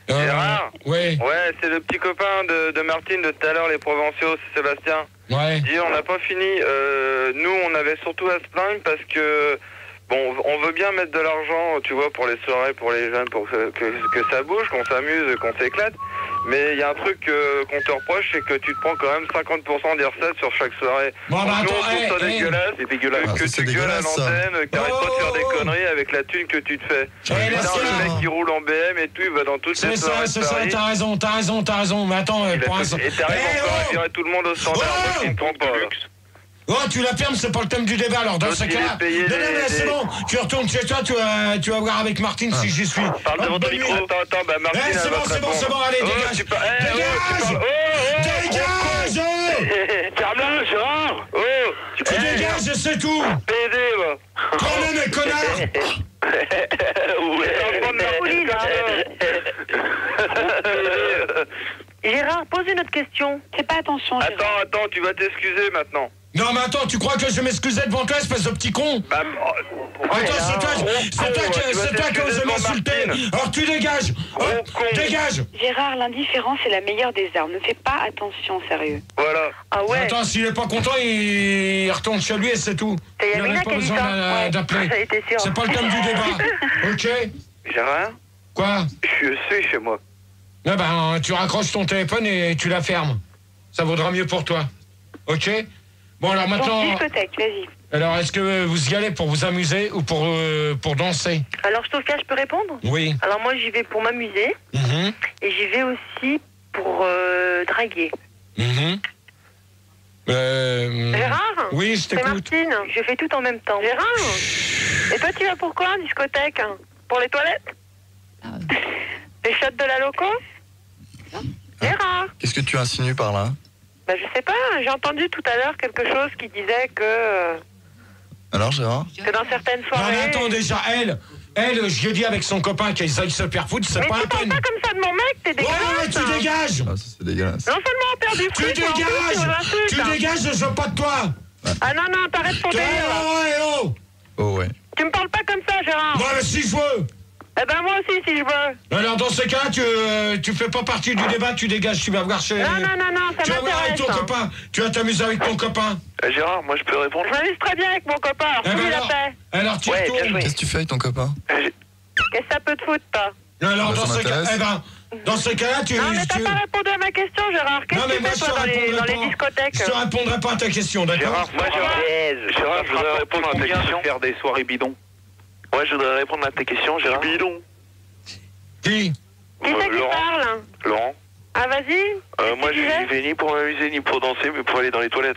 Gérard? Ouais. Ouais, c'est le petit copain de Martine de tout à l'heure, les Provinciaux, c'est Sébastien. Ouais. Dis, on n'a pas fini. Nous, on avait surtout à se plaindre parce que, bon, on veut bien mettre de l'argent, tu vois, pour les soirées, pour les jeunes, pour que ça bouge, qu'on s'amuse, qu'on s'éclate. Mais il y a un truc qu'on te reproche, c'est que tu te prends quand même 50% des recettes sur chaque soirée. Bon, bah, nous, attends, on trouve ça dégueulasse. C'est dégueulasse. Ah, Que c'est tu gueules à dégueulasse, ça. l'antenne, que t'arrêtes pas de faire des conneries avec la thune que tu te fais. Ouais, Putain, merci, le mec hein. qui roule en BM et tout, il va dans toutes les C'est ça, soirées de Paris. t'as raison. Mais attends, pour un... Et t'arrives encore à virer tout le monde au standard, moi qui ne comprends pas. Là. Oh, tu la fermes, c'est pas le thème du débat, alors dans Toi, ce tu cas-là. les payais Non, des- c'est bon, tu retournes chez toi, tu vas voir avec Martine si j'y suis. Parle devant ton bonne micro. nuit. Attends, bah Martine, Eh, c'est elle va bon, te c'est bon, répondre. c'est bon, allez, Oh, dégage. tu parles- eh, Dégage. oh, tu parles- Dégage. Ferme-la, Gérard. Oh, Tu dégages, c'est tout. PD, va. Quand même, connard. Ouais. Pauline, Gérard, pose une autre question. Fais pas attention, Gérard. Attends, tu vas t'excuser maintenant. Non, mais attends, tu crois que je m'excusais devant toi, espèce de petit con? Bah, Attends, c'est toi qui oses m'insulter. Alors tu dégages. Hop, dégage. Gérard, l'indifférence est la meilleure des armes. Ne fais pas attention, sérieux. Voilà. Ah ouais. Attends, s'il est pas content, il retourne chez lui et c'est tout. C'est Il n'en Yamina a qui pas a dit besoin ça. Ouais, d'appeler. ça a été sûr. C'est pas le thème du débat. Ok? Gérard, Quoi? Je suis chez moi. Ah ben, tu raccroches ton téléphone et tu la fermes. Ça vaudra mieux pour toi. Ok? Bon, alors maintenant... Discothèque, vas-y. Alors, est-ce que vous y allez pour vous amuser ou pour danser? Alors, Sophia, je peux répondre? Oui. Alors, moi, j'y vais pour m'amuser. Et j'y vais aussi pour draguer. Gérard? Oui, je t'écoute. C'est Martine. Je fais tout en même temps. Gérard? Et toi, tu vas pour quoi en discothèque? Pour les toilettes? Les shots de la loco? Gérard? Qu'est-ce que tu insinues par là? Bah, je sais pas, j'ai entendu tout à l'heure quelque chose qui disait que Alors, Gérard? dans certaines Non, soirées... mais attends, déjà, elle, je lui ai dit avec son copain qu'ils aillent se faire foutre, c'est Mais pas tu la parles peine. pas comme ça de mon mec, t'es dégueulasse. Ouais, tu dégages. Ah, ça, c'est dégueulasse. Non seulement on perd du Tu fric, mais en plus, dégages. tu m'insultes. Tu dégages, je veux pas de toi. Ah non, t'arrêtes ton délire. Oh. Oh, ouais. Tu me parles pas comme ça, Gérard. Moi, si je veux. Eh ben moi aussi, si je veux. Alors, dans ce cas, tu fais pas partie du débat, tu dégages, tu vas voir chez... Non, Tu ça vas voir avec m'intéresse. ton copain, tu vas t'amuser avec ton copain. Gérard, moi je peux répondre? Je m'amuse très bien avec mon copain, alors fous-lui la paix. Alors, tu Ouais, bien retournes. joué. Qu'est-ce que tu fais avec ton copain? Qu'est-ce que ça peut te foutre, toi? Alors, Bah, dans ça ce cas, m'intéresse. dans ce cas-là, tu... Non, mais t'as pas répondu à ma question, Gérard. Qu'est-ce Non, que mais tu moi, fais, je toi, te dans les répondrai discothèques? Je te répondrai pas à ta question, d'accord? Gérard, je voudrais répondre à ta question. Faire des soirées bidons. Ouais, je voudrais répondre à ta question, Gérard. Bidon. Qui? Qui c'est qui Laurent. parle? Laurent. Ah, vas-y. Moi, je vais ni pour m'amuser, ni pour danser, mais pour aller dans les toilettes.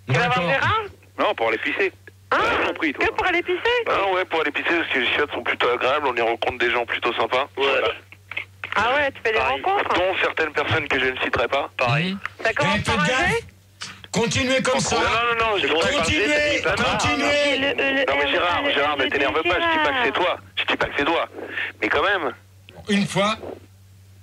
Tu vas voir Gérard? Non, pour aller pisser. Hein? compris, toi. Que pour aller pisser? Ah ouais, pour aller pisser, parce que les chiottes sont plutôt agréables, on y rencontre des gens plutôt sympas. Ouais. Ah ouais, tu fais des rencontres? Dont certaines personnes que je ne citerai pas. Pareil. Ça commence par un G? Continuez comme ça. Non, je Continuez. Ah, Non mais Gérard, ne t'énerve pas, je dis pas que c'est toi. Je dis pas que c'est toi. Mais quand même, Une fois.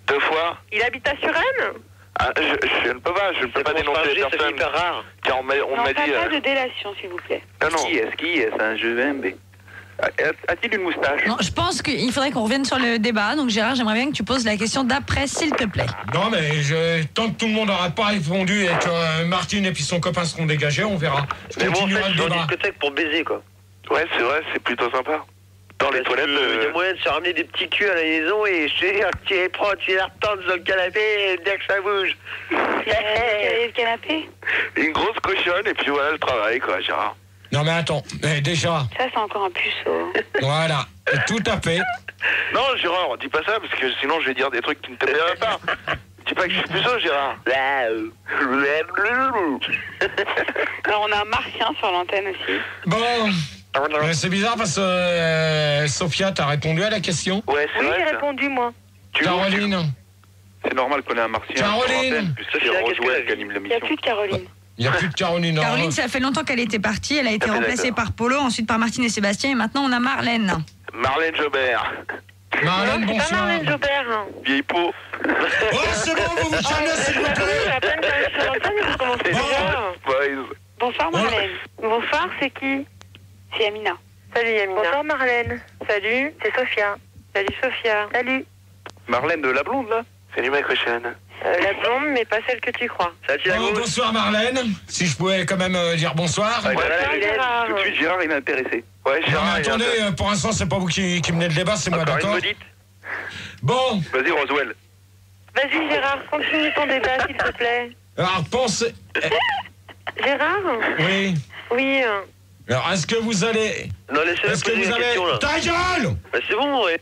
2 fois. Il habite à Suresnes? Ah, je ne peux pas, dénoncer les C'est personnes. hyper rare. Car on m'a dit... pas de délation, s'il vous plaît. Non. Qui est un jeu MB? A-t-il une moustache? Non, je pense qu'il faudrait qu'on revienne sur le débat. Donc Gérard, j'aimerais bien que tu poses la question d'après, s'il te plaît. Non, mais tant que tout le monde n'aura pas répondu et que Martine et puis son copain seront dégagés, on verra. Mais moi, en fait, continuerai je le suis en débat. discothèque pour baiser, quoi. Ouais, c'est vrai, c'est plutôt sympa. Dans les toilettes... Il y a moyen de se ramener des petits culs à la maison et je te dis, tu les prends, tu les retentes sur le canapé et dès que ça bouge. Le canapé? Une grosse cochonne et puis voilà le travail, quoi, Gérard. Non, mais attends, déjà, Ça, c'est encore un puceau. voilà, tout à fait. Non, Gérard, dis pas ça, parce que sinon je vais dire des trucs qui ne te plairaient pas. Dis pas que je suis puceau, Gérard. Alors, on a un martien sur l'antenne aussi. Bon, c'est bizarre parce que Sophia, t'as répondu à la question. Ouais, c'est Oui, vrai. j'ai ça. répondu, moi. Caroline, C'est normal qu'on ait un martien. Caroline. sur l'antenne, puisque c'est Sophia, qu'est-ce Roswell qu'elle qui anime Il n'y a l'émission. plus de Caroline. il n'y a plus de Caroline. non. Caroline, ça fait longtemps qu'elle était partie. Elle a été Ah, remplacée d'accord. par Polo, ensuite par Martine et Sébastien. Et maintenant, on a Marlène. Marlène Jobert. Marlène, Non, c'est pas bonsoir. Marlène Jobert. Vieille peau. Oh, c'est bon, vous vous calmez, s'il vous plaît. À peine qu'on est sur l'antenne, vous commencez C'est déjà. Boys. Bonsoir, Marlène. Bonsoir, c'est qui? C'est Amina. Salut, Amina. Bonsoir, Marlène. Salut, c'est Sophia. Salut, Sophia. Salut. Marlène de la blonde, là? Salut ma cochonne. La blonde, mais pas celle que tu crois. Salut la Oh, gauche. bonsoir Marlène, si je pouvais quand même dire bonsoir. Ouais, Gérard. Tout de suite, Gérard, il est intéressé. Ouais, Non Gérard. mais attendez, pour l'instant c'est pas vous qui menez le débat, c'est moi, Encore une d'accord? maudite. Bon, Vas-y, Roswell. Vas-y, Gérard, continue ton débat, s'il te plaît. alors pensez... Gérard? Oui, Oui. alors est-ce que vous allez... Non, laissez-le Est-ce que poser vous la avez... question, là. Ta gueule! Bah, c'est bon, ouais.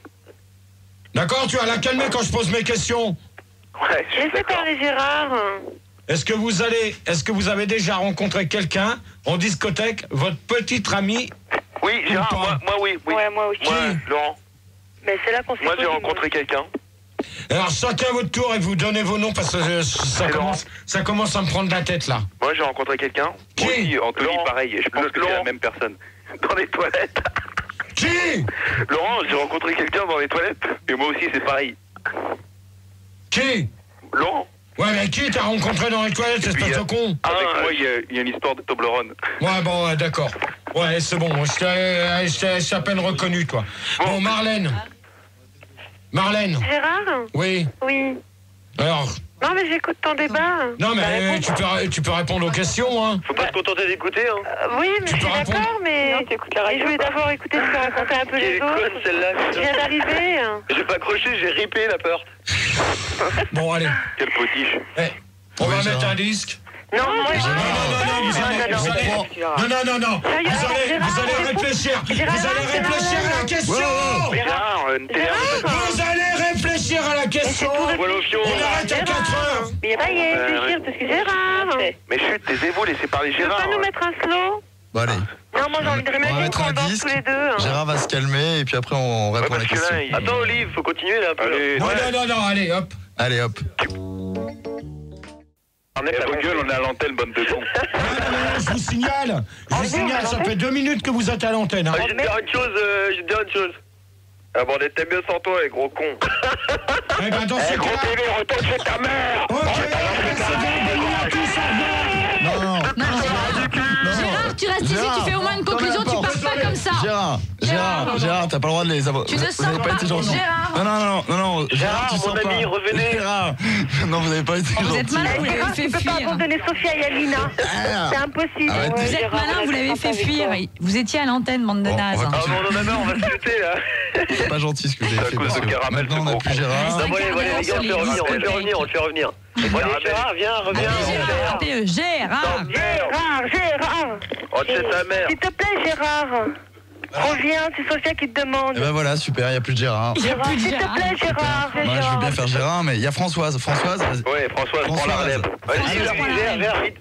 D'accord, tu vas la calmer quand je pose mes questions. Ouais, je suis Laissez d'accord. parler Gérard. Est-ce que vous avez déjà rencontré quelqu'un en discothèque, votre petite amie? Oui, Gérard, Ou pas. moi oui. Ouais, moi aussi. Moi, Laurent. Mais c'est là qu'on s'est Moi, j'ai connus, rencontré quelqu'un. Alors chacun votre tour et vous donnez vos noms parce que ça commence à me prendre la tête là. Moi, j'ai rencontré quelqu'un. Qui? Moi aussi, Anthony, Laurent. pareil. Et je pense que c'est Laurent. la même personne. Dans les toilettes. Qui? Laurent, j'ai rencontré quelqu'un dans les toilettes. Et moi aussi, c'est pareil. Qui? Laurent. Ouais mais qui t'as rencontré dans les toilettes, espèce de con? Avec moi, il y a une histoire de Toblerone. Ouais bon d'accord. Ouais c'est bon, je t'ai à peine reconnu toi. Bon Marlène. Marlène. Gérard? Oui. Oui. Alors, Non, mais j'écoute ton débat. Non, mais tu peux répondre aux questions, hein. Faut pas se contenter d'écouter, hein. Oui, mais je suis d'accord, mais je voulais d'abord écouter ce que racontaient un peu les autres. Quelle conne celle-là, Je viens d'arriver. J'ai pas accroché, j'ai ripé la porte. Bon, allez. Quel potiche. On va mettre un disque. Non, Non, vous allez réfléchir. Vous allez réfléchir à la question. Vous allez réfléchir à la question. On arrête à 4 heures. Mais ça y est, réfléchir, parce que Gérard. Mais chut, taisez-vous, laissez parler Tu veux Gérard. pas nous mettre un slow? Bon, allez. Non, moi j'ai envie de On va remettre mettre un qu'on danse disque. tous les deux. Gérard va se calmer et puis après on répond à la question. Attends, Olive, faut continuer là un peu. Non, allez, hop. Allez, hop. Vos gueules, on est à l'antenne, bande de cons. Non, je vous signale, ça fait 2 minutes que vous êtes à l'antenne. Hein. Je vais te dire une chose, Ah bon, on était mieux sans toi, les gros cons. Eh ben, dans ce Gros cas... bébé, retourne chez ta mère. Ok, c'est bon, bonne nuit à tous, au revoir. Non, Gérard, tu restes ici, tu fais au moins une conclusion, tu pars pas comme ça. Gérard, t'as pas le droit de les avoir. Tu ne Vous sors avez pas pas, été gentil. Gérard. Non, Gérard, tu mon sors pas. ami, revenez. Gérard, non, vous avez pas été gentil. Vous êtes malin, vous l'avez fait Tu peux pas fuir. abandonner Sophia et Alina. C'est impossible. Arrêtez. Vous êtes malin, vous l'avez fait fuir. Vous étiez à l'antenne, bande de Bon, nazes. on va Ah bon, on en a marre, on va se lutter là. C'est pas gentil ce que vous avez fait. cause Parce de que caramel, maintenant, on ce n'a gros plus con. Gérard. Non, les gars, on le fait revenir, on le fait revenir. Allez, Gérard, viens, reviens. Appelez-le Gérard. Gérard. Oh, c'est ta mère. S'il te plaît, Gérard. Reviens, c'est Sophia qui te demande. Et ben voilà, super, il n'y a plus de Gérard. Il n'y a plus de S'il te Gérard. plaît, Gérard. Moi, je veux bien faire Gérard, mais il y a Françoise. Françoise, vas-y. Ouais, Françoise, prends la relève.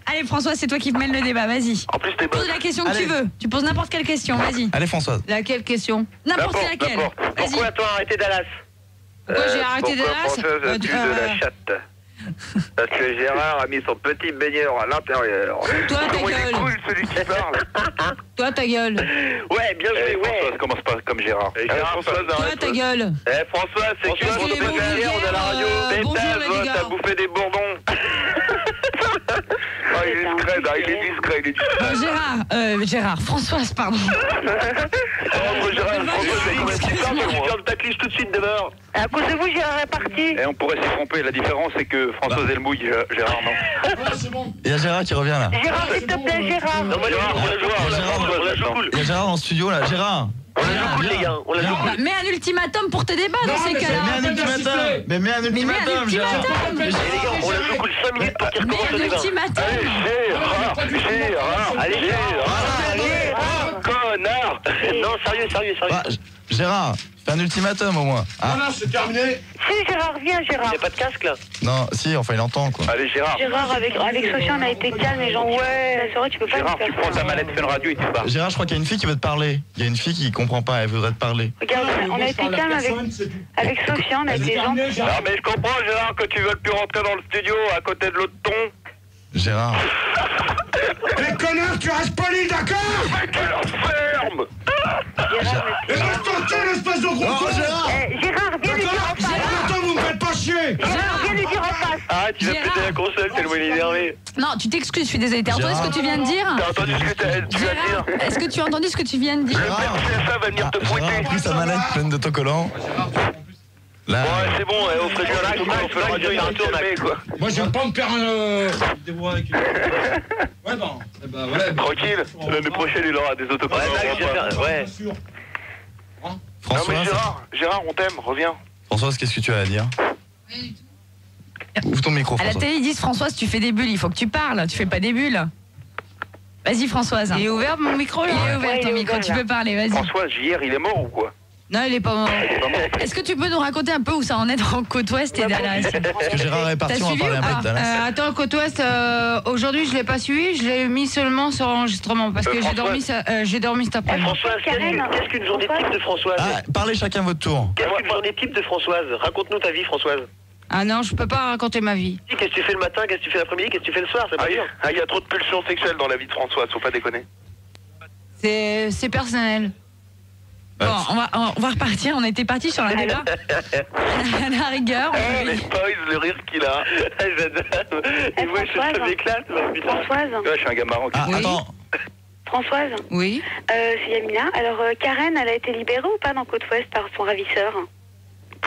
Allez, François, c'est toi qui mène le débat, vas-y. En plus, t'es bonne. Pose la question que Allez. tu veux. Tu poses n'importe quelle question, vas-y. Allez, Françoise. Laquelle question? N'importe laquelle. Vas-y. Pourquoi toi arrêter Dallas? Pourquoi j'ai arrêté Pourquoi Dallas? Françoise a tué de la chatte? Parce que Gérard a mis son petit baigneur à l'intérieur. Toi, ta Comment il est gueule. cool, celui qui parle. Toi, ta gueule. Ouais, bien joué, ouais. Françoise, commence pas comme Gérard. Françoise, Toi, arrête. ta gueule. Françoise, c'est qui Parce que les mots vulgaires, on est à la radio. bonjour les gars. T'as bouffé des bourdons. Ah, il est discret, là, il est discret. Gérard, Françoise, pardon. Entre Gérard et François, c'est combien de temps que tu fermes ta cliche tout de suite demain? À cause de vous, Gérard est parti. Et on pourrait s'y tromper, la différence c'est que Françoise elle mouille, Gérard non. Il y a Gérard qui revient là. Gérard, s'il te plaît, Gérard. Non, moi, on la joue cool. Il y a Gérard dans le studio là. Gérard. On la joue cool, les gars. On la joue cool. Mets un ultimatum pour tes débats dans ces cas-là. Mets un ultimatum. Mais mets un ultimatum, Gérard. Et les gars, on la joue cool 5 minutes pour qu'il Mets recommence un le débat. ultimatum. Allez, Gérard. Connard. Non, sérieux. Ah, Gérard, fais un ultimatum au moins. Ah, Voilà, c'est terminé. Si, Gérard, viens, Gérard. Il n'y a pas de casque là. non, si, enfin il entend quoi. Allez Gérard. Gérard, avec Sophia, on a été calme et gentil. Ouais, c'est vrai, tu peux pas Gérard, nous faire tu prends ça. ta mallette Fun Radio et tu pars. Gérard, je crois qu'il y a une fille qui veut te parler. Il y a une fille qui comprend pas, elle voudrait te parler. Regarde, on a été calme avec Sophia, on a été gentil. Non, mais je comprends, Gérard, que tu veux plus rentrer dans le studio à côté de l'autre ton. Gérard. Les connards, tu restes poli, d'accord? Ferme. Et reste ton cul, espèce de gros con! Gérard. Gérard, viens lui dire en face. Attends, vous me faites pas chier! Gérard, viens lui dire en face. Arrête, tu vas Gérard. péter la console tellement il est énervé. Non, tu t'excuses, je suis désolée. T'as entendu ce que tu viens de dire? T'as entendu ce que tu viens de dire? Gérard, est-ce que tu as entendu ce que tu viens de dire? Gérard. Ça va venir te Gérard a fouetter. pris sa mallette pleine d'autocollants. Là. Ouais, c'est bon, on ferait bien la on fait la radio, il retourne quoi. Moi, j'aime pas me faire Ouais, bon. Eh ben, ouais. Tranquille, l'année prochaine il aura des autocollants. Ouais. Non mais Françoise, Gérard, on t'aime, reviens. Françoise, qu'est-ce que tu as à dire? Ouvre ton micro, À la Françoise. télé, ils disent Françoise, tu fais des bulles, il faut que tu parles, tu fais pas des bulles. Vas-y, Françoise. Il est ouvert mon micro Il là? est ouvert ton micro, tu peux parler, vas-y. François, JR, il est mort ou quoi? Non, il est pas mort. Est-ce que tu peux nous raconter un peu où ça en est dans Côte Ouest et Dallas? Parce que Gérard est parti, T'as on va suivi parler ou un peu pas de Dallas. Attends, Côte Ouest, aujourd'hui je l'ai pas suivi, je l'ai mis seulement sur enregistrement parce que j'ai dormi cet après-midi. Françoise, qu'est-ce qu'une journée type de Françoise? Ah, parlez chacun votre tour. Qu'est-ce qu'une journée type de Françoise? Raconte-nous ta vie, Françoise. Ah non, je peux pas raconter ma vie. Qu'est-ce que tu fais le matin, qu'est-ce que tu fais l'après-midi, qu'est-ce que tu fais le soir? C'est pas dur. Ah, il y a trop de pulsions sexuelles dans la vie de Françoise, faut pas déconner. C'est personnel. Bon, on va repartir, on était parti sur un débat. À la rigueur. Mais Poise, le rire qu'il a. J'adore. Et moi, ça m'éclate, putain. Françoise, Ouais, je suis un gars marrant. Ah, Oui. attends. Françoise, Oui. c'est Yamina. Alors, Karen, elle a été libérée ou pas dans Côte Ouest par son ravisseur?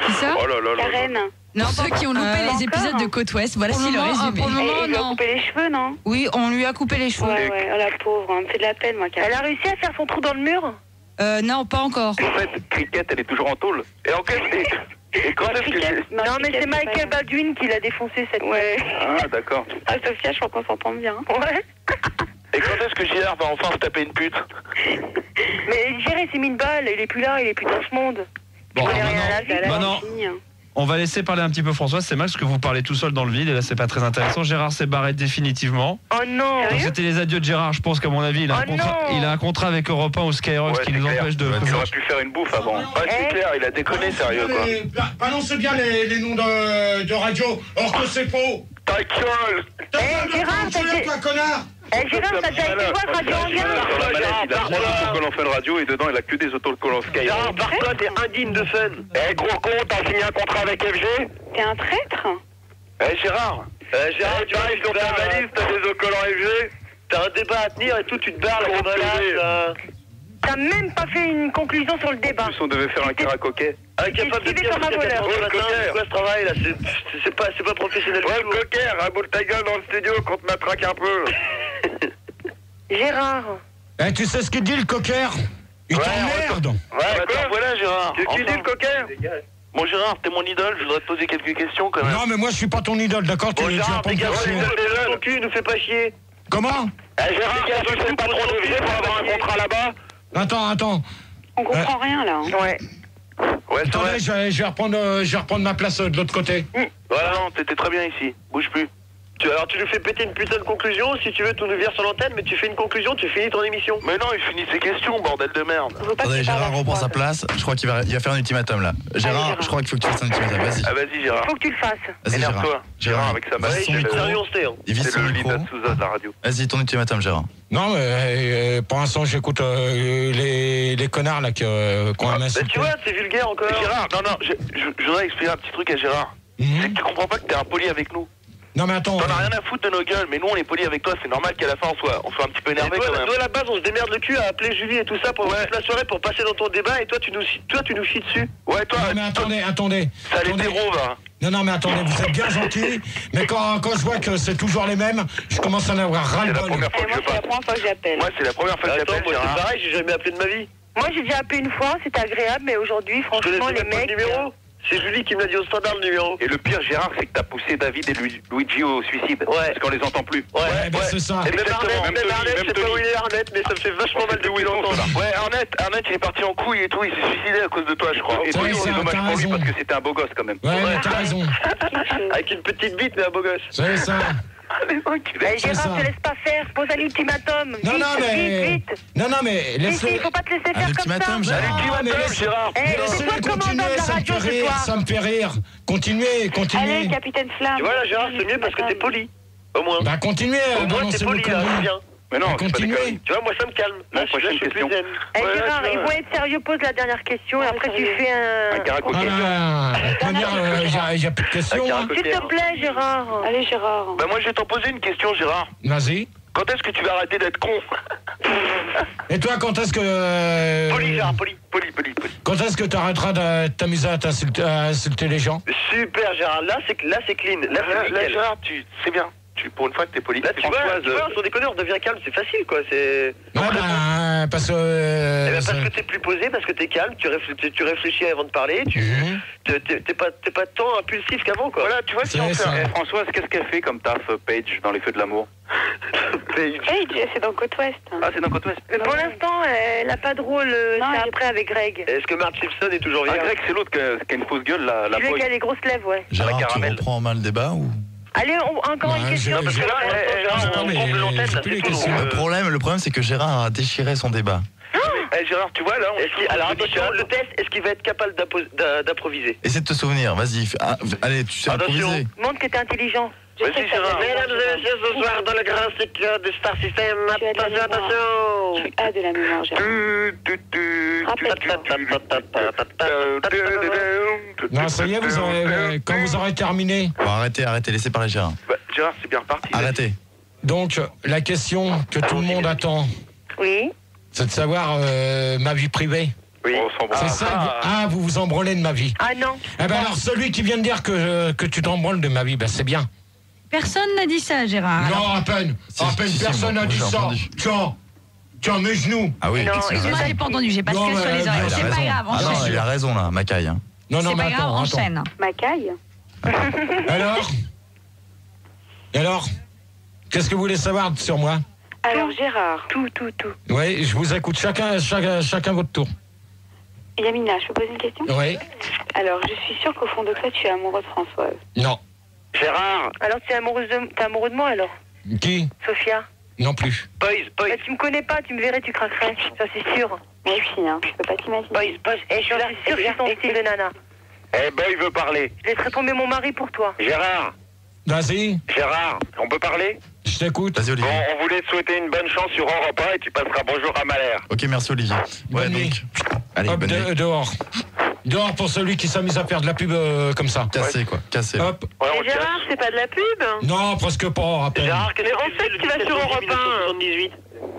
Qui ça? Oh là là là. Karen, Non, Pour ceux qui ont loupé les épisodes de Côte Ouest, voilà le résumé. Pour le moment, il lui a coupé les cheveux, non? Oui, on lui a coupé les cheveux. Ouais, oh, la pauvre, on me fait de la peine, moi. Elle a réussi à faire son trou dans le mur? Non, pas encore. En fait, Cricket, elle est toujours en tôle. Et en fait, et quand est-ce que Non, mais c'est Michael Baldwin qui l'a défoncé cette fois. Ah, d'accord. Ah, Sophia, je crois qu'on s'entend bien. Ouais. Et quand est-ce que Gérard va enfin se taper une pute? Mais Gérard s'est mis une balle, il est plus là, il est plus dans ce monde. Bon, il connaît rien à la vie. maintenant, on va laisser parler un petit peu François. C'est mal parce que vous parlez tout seul dans le vide et là c'est pas très intéressant. Gérard s'est barré définitivement. Oh non. Donc, c'était les adieux de Gérard. Je pense qu'à mon avis il a un contrat avec Europe 1 ou Skyrock qui nous empêche de. Il aurait pu faire une bouffe avant. Ah, c'est clair, il a déconné sérieux quoi. Balance bien les noms de radio, or que c'est faux. Ta gueule. Gérard, toi, connard. Gérard, t'as déjà été voir Radio Anguin? Il a 3 autocollants Fun Radio et dedans il a que des autocollants Skyrock. Gérard, barre-toi, t'es indigne de fun. Eh gros con, t'as signé un contrat avec FG? T'es un traître? Eh Gérard. Gérard, tu arrives dans ta valise, t'as des autocollants FG? T'as un débat à tenir et tout, tu te barres la malade. T'as même pas fait une conclusion sur le débat. En plus, on devait faire un caracoquet. Incapable de dire comme un voleur. c'est quoi ce travail là? C'est pas professionnel. Ouais, le cocker, raboule ta gueule dans le studio qu'on te matraque un peu. Gérard. Eh, tu sais ce qu'il dit le cocker? Il t'emmerde. Ouais, quoi? Voilà Gérard. Qu'est-ce qu'il dit le cocker? Bon Gérard, t'es mon idole, je voudrais te poser quelques questions quand même. Non, mais moi je suis pas ton idole, d'accord? Bon, Gérard, dégage ton cul, nous fais pas chier. Comment? Eh Gérard, tu fais pas trop de pour avoir un contrat là-bas? Attends. On comprend rien là. Ouais. Ouais, Attendez, je vais reprendre ma place de l'autre côté. Voilà, non, t'étais très bien ici. Bouge plus. Alors tu nous fais péter une putain de conclusion, si tu veux tu nous vires sur l'antenne, mais tu fais une conclusion, tu finis ton émission. Mais non, il finit ses questions, bordel de merde. Attendez, Gérard reprend sa place, je crois qu'il va faire un ultimatum là. Gérard, je crois qu'il faut que tu fasses un ultimatum, vas-y. Ah vas-y Gérard. Faut que tu le fasses. Vas-y Énerve-toi. Gérard avec sa main, son micro. Il vise c'est son le micro. leader Souza de la radio. Vas-y, ton ultimatum, Gérard. Non, mais pour l'instant, j'écoute les connards là qui ont un Bah tu vois, c'est vulgaire encore. Gérard, non, je voudrais expliquer un petit truc à Gérard. C'est que tu comprends pas que t'es impoli avec nous. Non mais attends. T'en as rien à foutre de nos gueules, mais nous on est poli avec toi, c'est normal qu'à la fin on soit un petit peu énervé quand même. Toi à la base on se démerde le cul à appeler Julie et tout ça pour toute la soirée pour passer dans ton débat et toi tu nous chies dessus. Ouais toi. Non mais attendez. Ça l'hétéro va. Non mais attendez, vous êtes bien gentils, mais quand je vois que c'est toujours les mêmes, je commence à en avoir ras-le-bol. Moi c'est la première fois que j'appelle. Moi c'est la première fois que j'appelle. Moi c'est pareil, j'ai jamais appelé de ma vie. Moi j'ai déjà appelé une fois, c'était agréable, mais aujourd'hui franchement les mecs. C'est Julie qui me l'a dit au standard le numéro. Et le pire Gérard, c'est que t'as poussé David et Luigi au suicide. Ouais. Parce qu'on les entend plus. Ouais, c'est ça. Et même Arnett, je sais pas où il est Arnett, mais ça me fait vachement mal de où il entend. Ouais, Arnett il est parti en couille et tout, il s'est suicidé à cause de toi je crois. Et Ouais, c'est dommage pour lui parce que c'était un beau gosse quand même. Ouais, mais t'as raison. Avec une petite bite mais un beau gosse. C'est ça. Gérard, te laisse pas faire, pose un ultimatum. Non, Vite. Non, mais laisse-le. Il faut pas te laisser faire comme ça. Gérard. Laissez-le continuer, ça me fait rire, ça me fait rire. Continuez. Allez, Capitaine Flamme. Tu vois là, Gérard, c'est mieux parce que t'es poli. Au moins. Bah, continuez. Au moins, t'es poli, là, c'est bien. Mais non, continuez. Tu vois, moi, ça me calme. Bon, prochaine question. Gérard, ils vont être sérieux, pose la dernière question et après tu fais un caracoquet. La première, il n'y a plus de questions. S'il te plaît, Gérard. Allez, Gérard. Bah moi je vais t'en poser une question Gérard. Vas-y. Quand est-ce que tu vas arrêter d'être con? Et toi, quand est-ce que... Poli, Gérard, poli. Quand est-ce que tu arrêteras de t'amuser à insulter les gens? Super, Gérard. Là, c'est clean. Là, Gérard, c'est bien. Pour une fois que t'es poli. Là, tu vois, sans déconner, on devient calme, c'est facile, quoi. C'est. Ouais, parce que. Parce que t'es plus posé, parce que t'es calme, tu réfléchis avant de parler, t'es pas tant impulsif qu'avant, quoi. Voilà, tu vois, si on fait. Françoise, qu'est-ce qu'elle fait comme taf, Paige, dans Les Feux de l'amour? Paige, c'est dans Côte Ouest. Ah, c'est dans Côte Ouest. Mais pour l'instant, elle n'a pas de rôle, c'est après avec Greg. Est-ce que Marge Simpson est toujours vierge? Greg, c'est l'autre qui a une fausse gueule, la Celui qui a les grosses lèvres, ouais. Gérard, tu reprends en main le débat ou... Allez, encore une question. Parce que là, on coupe l'antenne, là, c'est tout. Le problème, c'est que Gérard a déchiré son débat. Gérard, tu vois, là, alors attention, le test, est-ce qu'il va être capable d'improviser? Essaie de te souvenir, vas-y. Allez, tu sais improviser. Montre que t'es intelligent. Vas-y, Gérard. Mesdames et messieurs, ce soir, dans le grand secret du Star System, attention. Tu as de la mémoire, Gérard. Non, ça y est, quand vous aurez terminé. Bon, arrêtez, laissez parler Gérard. Gérard, c'est bien reparti. Arrêtez. Donc, la question que tout le monde attend, oui, c'est de savoir ma vie privée. Oui. C'est ça. Ah, vous vous embrouillez de ma vie. Ah non. Eh ben alors, celui qui vient de dire que tu t'embrouilles de ma vie, ben c'est bien. Personne n'a dit ça, Gérard. Non, à peine. Personne n'a dit ça. Tiens, mes genoux. Ah oui. Non, excuse-moi, j'ai pas entendu, j'ai pas Non, ce sur les oreilles. C'est pas grave, Ah non, il a raison là, Macaille. Hein. Non, c'est mais pas grave, attends. enchaîne. Macaille. Alors qu'est-ce que vous voulez savoir sur moi? Alors Gérard. Tout. Oui, je vous écoute chacun votre tour. Yamina, je peux poser une question? Oui. Alors, je suis sûre qu'au fond de toi, tu es amoureux de Françoise. Non. Gérard. Alors, t'es amoureux de moi, alors? Qui? Sophia. Non plus. Boys. Bah, tu me connais pas, tu me verrais, tu craquerais. Ça, c'est sûr. Moi aussi, hein. Je peux pas t'imaginer. Boys. Je suis sûre que c'est ton style de nana. Boy veut parler. Je laisserai tomber mon mari pour toi. Gérard. Vas-y. Gérard, on peut parler? Je t'écoute. Vas-y, Olivier. Bon, on voulait te souhaiter une bonne chance sur Europe 1 et tu passeras bonjour à Malher. Ok, merci, Olivier. Ouais, Bonne donc. nuit. Allez, Hop, bonne nuit. dehors. Dehors pour celui qui s'amuse à faire de la pub comme ça. Cassé, quoi. Cassé. Hop. Ouais, Et Gérard, c'est pas de la pub? Non, presque pas, à peine. Gérard, Mais en fait, tu vas sur Europe 78.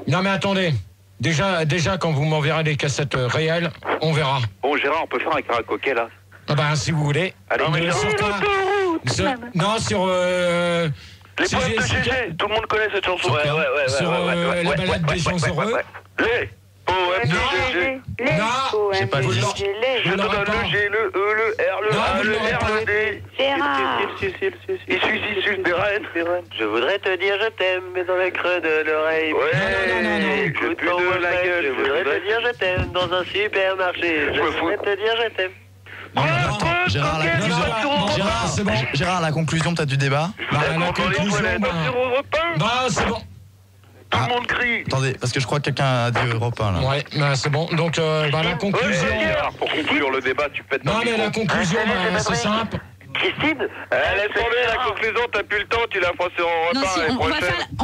Non, mais attendez. Déjà, quand vous m'enverrez des cassettes réelles, on verra. Bon, Gérard, on peut faire un karaoké là? Ah ben, si vous voulez. Allez, mais sur quoi? Non, sur... Les poèmes de GG, tout le monde connaît cette chanson. Sur la balade des gens heureux. Les poèmes de GG. Non, j'ai pas dit. Je te donne le G, le E, le R, le A, le R, le D. Gérard. Issus des reines. Je voudrais te dire je t'aime, mais dans le creux de l'oreille. Ouais, Écoute plus ton de la message, gueule. je voudrais te dire je t'aime dans un supermarché. Je voudrais te dire je t'aime. Non, Gérard, la conclusion. c'est bon. Gérard, la conclusion peut-être du débat. La conclusion, Sur Europe 1, bah, c'est bon. tout le monde crie. Attendez, parce que je crois que quelqu'un a dit Europe 1 là. Ouais, bah, c'est bon. Donc, la conclusion... Gérard, pour conclure le débat, tu pètes Non, dans le mais la micro. conclusion, c'est simple. Christine. Laisse tomber la conclusion, t'as plus le temps, tu la feras sur Europe 1 Non, si, l'année on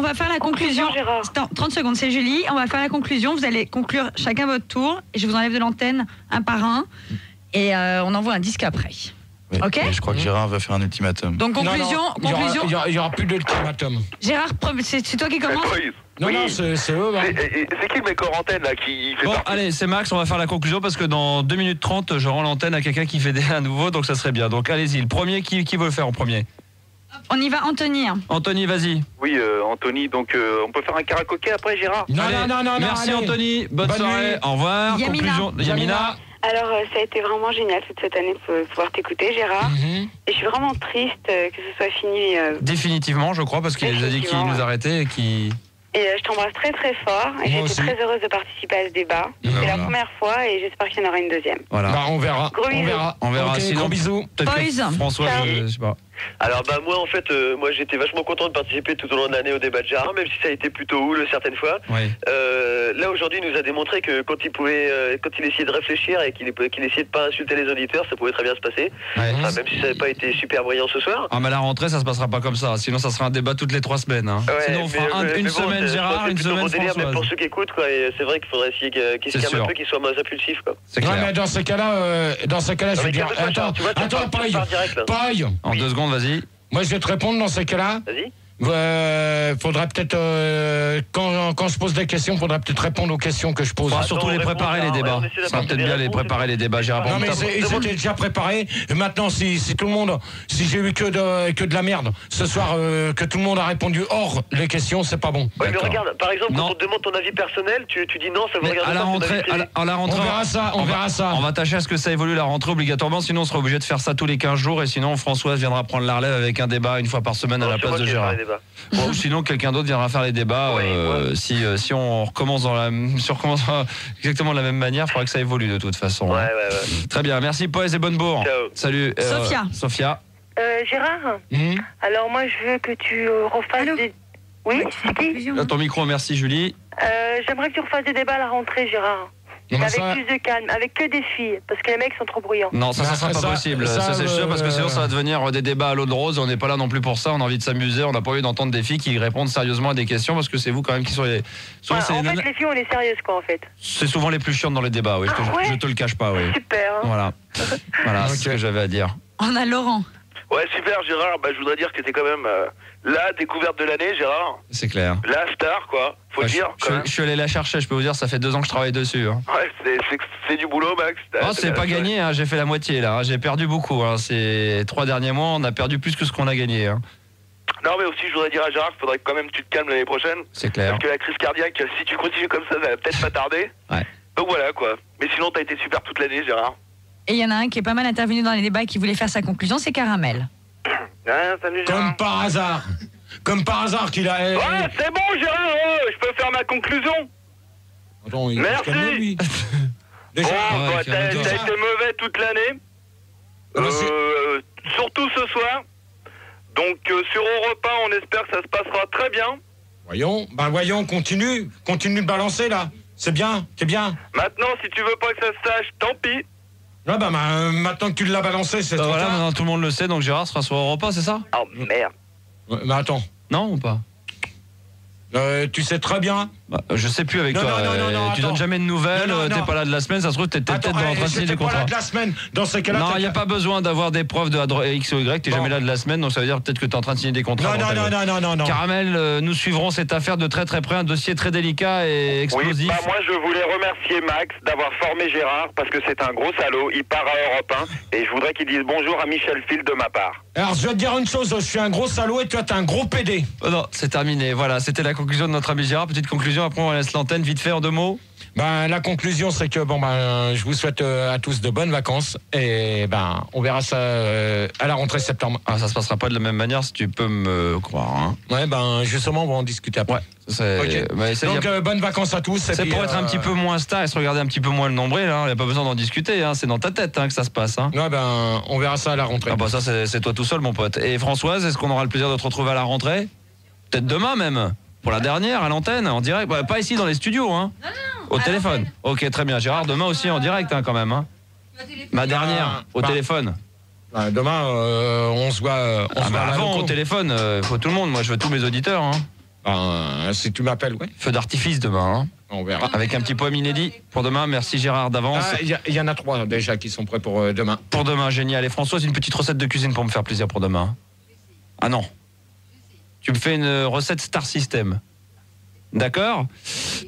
va prochaine. faire la conclusion. Gérard. Attends, 30 secondes, c'est Julie. On va faire la conclusion. Vous allez conclure chacun votre tour. Et je vous enlève de l'antenne un par un. Et on envoie un disque après. Ouais, Ok. mais je crois que Gérard va faire un ultimatum. Donc, conclusion. Non, il y aura plus d'ultimatum. Gérard, c'est toi qui commence. Non, c'est eux. Hein. C'est qui le mec hors antenne là qui fait Bon, partie? allez, c'est Max, on va faire la conclusion parce que dans 2 minutes 30, je rends l'antenne à quelqu'un qui fait à nouveau, donc ça serait bien. Donc allez-y, le premier, qui veut le faire en premier? On y va, Anthony. Anthony, vas-y. Oui, Anthony, donc on peut faire un karaoké après, Gérard? Non, Merci allez. Anthony, bonne soirée, nuit. au revoir. Yamina. Conclusion, Yamina. Alors, ça a été vraiment génial toute cette année de pouvoir t'écouter, Gérard. Et je suis vraiment triste que ce soit fini. Définitivement, je crois, parce qu'il nous a dit qu'il nous arrêtait et qu'il... Et je t'embrasse très très fort. Et Moi j'étais aussi. très heureuse de participer à ce débat. C'est Voilà. la première fois et j'espère qu'il y en aura une deuxième. Voilà. Bah, on verra. Gros bisous. On verra. Ok, Sinon, gros bisous. peut-être que Boys. François, Ciao. je sais pas. Alors bah moi en fait, moi j'étais vachement content de participer tout au long de l'année au débat de Gérard, même si ça a été plutôt houle certaines fois. Oui. Là aujourd'hui il nous a démontré que quand il essayait de réfléchir et qu'il essayait de pas insulter les auditeurs, ça pouvait très bien se passer. Ouais. Enfin, même si ça n'avait pas été super brillant ce soir. Ah mais la rentrée ça se passera pas comme ça, sinon ça sera un débat toutes les 3 semaines. Hein. Ouais, Sinon on fera mais une bon, semaine je Gérard, pense que une c'est plutôt semaine bon délire, mais pour Françoise. ceux qui écoutent quoi, et c'est vrai qu'il faudrait essayer qu'ils se C'est calment un sûr. peu, qu'ils soient moins impulsifs quoi. C'est Ouais, clair. mais dans ce cas-là, je vais dire. Attends, Paille. Paille. En 2 secondes, vas-y. Moi, je vais te répondre dans ces cas-là. Vas-y. Faudrait peut-être, quand je pose des questions, faudrait peut-être répondre aux questions que je pose. Faudra surtout on les répond préparer ça, les débats. on essaie Ça sera d'apporter peut-être des bien les réponses, préparer les débats, Gérard. Non, mais ils étaient déjà préparés. Et maintenant, si tout le monde, si j'ai eu que de la merde ce soir, que tout le monde a répondu hors les questions, c'est pas bon. Ouais, mais D'accord. regarde, par exemple, Non. quand on te demande ton avis personnel, tu dis non, ça vous Mais regarde à la pas, rentrée, ton avis privé. à la rentrée, On verra ça, on verra ça. On va tâcher à ce que ça évolue la rentrée obligatoirement, sinon on sera obligé de faire ça tous les 15 jours et sinon Françoise viendra prendre la relève avec un débat une fois par semaine à Non, la c'est place moi de qui vais Gérard. faire les débats. Bon, ou sinon quelqu'un d'autre viendra faire les débats. Ouais, si on recommence exactement de la même manière, il faudra que ça évolue de toute façon. Ouais, hein. ouais. Très bien, merci Poez et Bonnebourg. Ciao. Salut. Sophia. Sophia. Gérard, alors moi je veux que tu refasses des... Oui, c'est qui? Là, ton micro, merci Julie. J'aimerais que tu refasses des débats à la rentrée, Gérard. Non, mais Avec ça- plus de calme, avec que des filles, parce que les mecs sont trop bruyants. Non, ça Bah, sera pas ça- possible. ça, Ça, c'est sûr, parce que sinon, ça va devenir des débats à l'eau de rose. On n'est pas là non plus pour ça. On a envie de s'amuser. On n'a pas envie d'entendre des filles qui répondent sérieusement à des questions, parce que c'est vous quand même qui sont les. Souvent, Ouais, c'est en les fait, nanas- les filles, on est sérieuses, quoi, en fait. c'est souvent les plus chiantes dans les débats. Oui, Ah ouais je te le cache pas. Oui. Super, hein. Voilà. Voilà, c'est ce Ok. que j'avais à dire. On a Laurent. Ouais, super Gérard, bah je voudrais dire que t'es quand même la découverte de l'année, Gérard. C'est clair. La star, quoi, faut le dire. Je suis allé la chercher, je peux vous dire, ça fait 2 ans que je travaille dessus. Hein. Ouais, c'est du boulot, Max. Oh, c'est pas gagné, hein, j'ai fait la moitié là, hein. J'ai perdu beaucoup. Hein. Ces 3 derniers mois, on a perdu plus que ce qu'on a gagné. Hein. Non, mais aussi, je voudrais dire à Gérard qu'il faudrait quand même que tu te calmes l'année prochaine. C'est clair. Parce que la crise cardiaque, si tu continues comme ça va peut-être pas tarder. Ouais. Donc voilà, quoi. Mais sinon, t'as été super toute l'année, Gérard. Et il y en a un qui est pas mal intervenu dans les débats et qui voulait faire sa conclusion, c'est Caramel. Salut Gérard. Comme par hasard. Comme par hasard qu'il a... Ouais, c'est bon Gérard, je peux faire ma conclusion. Attends, merci. Lui. Déjà, t'as été mauvais toute l'année. Surtout ce soir. Donc sur Europe 1, on espère que ça se passera très bien. Voyons, continue de balancer là. C'est bien. Maintenant, si tu veux pas que ça se sache, tant pis. Maintenant que tu l'as balancé, c'est trop voilà, tard. maintenant tout le monde le sait, donc Gérard sera sur Europe 1, c'est ça? Oh merde. Mais attends. Non ou pas? Tu sais très bien. Je sais plus avec toi. Non, tu donnes jamais de nouvelles, t'es pas là de la semaine, ça se trouve t'es peut-être en train de signer des contrats. Pas là de la semaine. Dans ces cas-là. Non, il n'y a pas besoin d'avoir des preuves de X ou Y, t'es jamais là de la semaine, donc ça veut dire peut-être que t'es en train de signer des contrats. Non. Caramel, nous suivrons cette affaire de très très près, un dossier très délicat et explosif. Oui, moi je voulais remercier Max d'avoir formé Gérard parce que c'est un gros salaud, il part à Europe 1 et je voudrais qu'il dise bonjour à Michel Field de ma part. Alors je vais te dire une chose, je suis un gros salaud et toi t'es un gros PD. Non, c'est terminé, voilà, c'était la conclusion de notre ami Gérard. Petite conclusion, après on laisse l'antenne vite fait en 2 mots. La conclusion c'est que je vous souhaite à tous de bonnes vacances et on verra ça à la rentrée septembre. Ça se passera pas de la même manière si tu peux me croire. Hein. Ouais, justement on va en discuter après. Okay. Donc bonnes vacances à tous. C'est pour être un petit peu moins star et se regarder un petit peu moins le nombril. Il n'y a pas besoin d'en discuter. Hein. C'est dans ta tête que ça se passe. Hein. Ouais, on verra ça à la rentrée. Ça c'est toi tout seul mon pote. Et Françoise, est-ce qu'on aura le plaisir de te retrouver à la rentrée? Peut-être demain même. Pour la dernière, à l'antenne, en direct. Pas ici dans les studios, hein. Non. Au téléphone. Ok, très bien. Gérard, demain aussi en direct, quand même. Hein. Ma dernière, au téléphone. Demain, on se voit. Avant, au téléphone, faut tout le monde. Moi, je veux tous mes auditeurs. Hein. Si tu m'appelles, ouais. Feu d'artifice demain. Hein. On verra. Avec un petit poème inédit pour demain. Merci Gérard d'avance. Il y en a 3 déjà qui sont prêts pour demain. Pour demain, génial. Et Françoise, une petite recette de cuisine pour me faire plaisir pour demain. Ah non. Tu me fais une recette Star System. D'accord.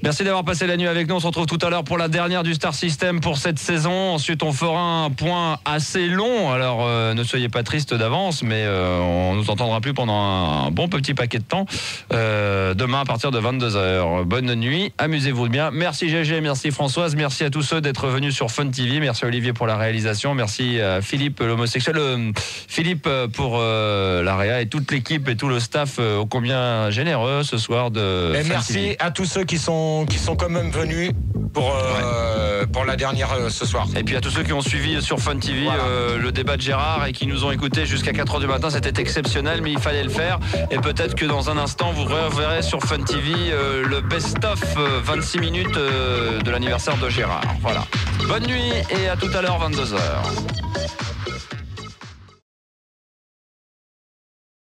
Merci d'avoir passé la nuit avec nous. On se retrouve tout à l'heure pour la dernière du Star System pour cette saison. Ensuite, on fera un point assez long. Alors, ne soyez pas tristes d'avance, mais on nous entendra plus pendant un bon petit paquet de temps. Demain, à partir de 22h. Bonne nuit. Amusez-vous bien. Merci GG, merci Françoise. Merci à tous ceux d'être venus sur Fun TV. Merci Olivier pour la réalisation. Merci à Philippe, l'homosexuel. Philippe pour la réa et toute l'équipe et tout le staff ô combien généreux ce soir de et Fun merci TV. À tous ceux qui sont quand même venus pour la dernière ce soir. Et puis à tous ceux qui ont suivi sur Fun TV le débat de Gérard et qui nous ont écoutés jusqu'à 4h du matin, c'était exceptionnel, mais il fallait le faire. Et peut-être que dans un instant, vous reverrez sur Fun TV le best-of 26 minutes de l'anniversaire de Gérard. Voilà. Bonne nuit et à tout à l'heure, 22h.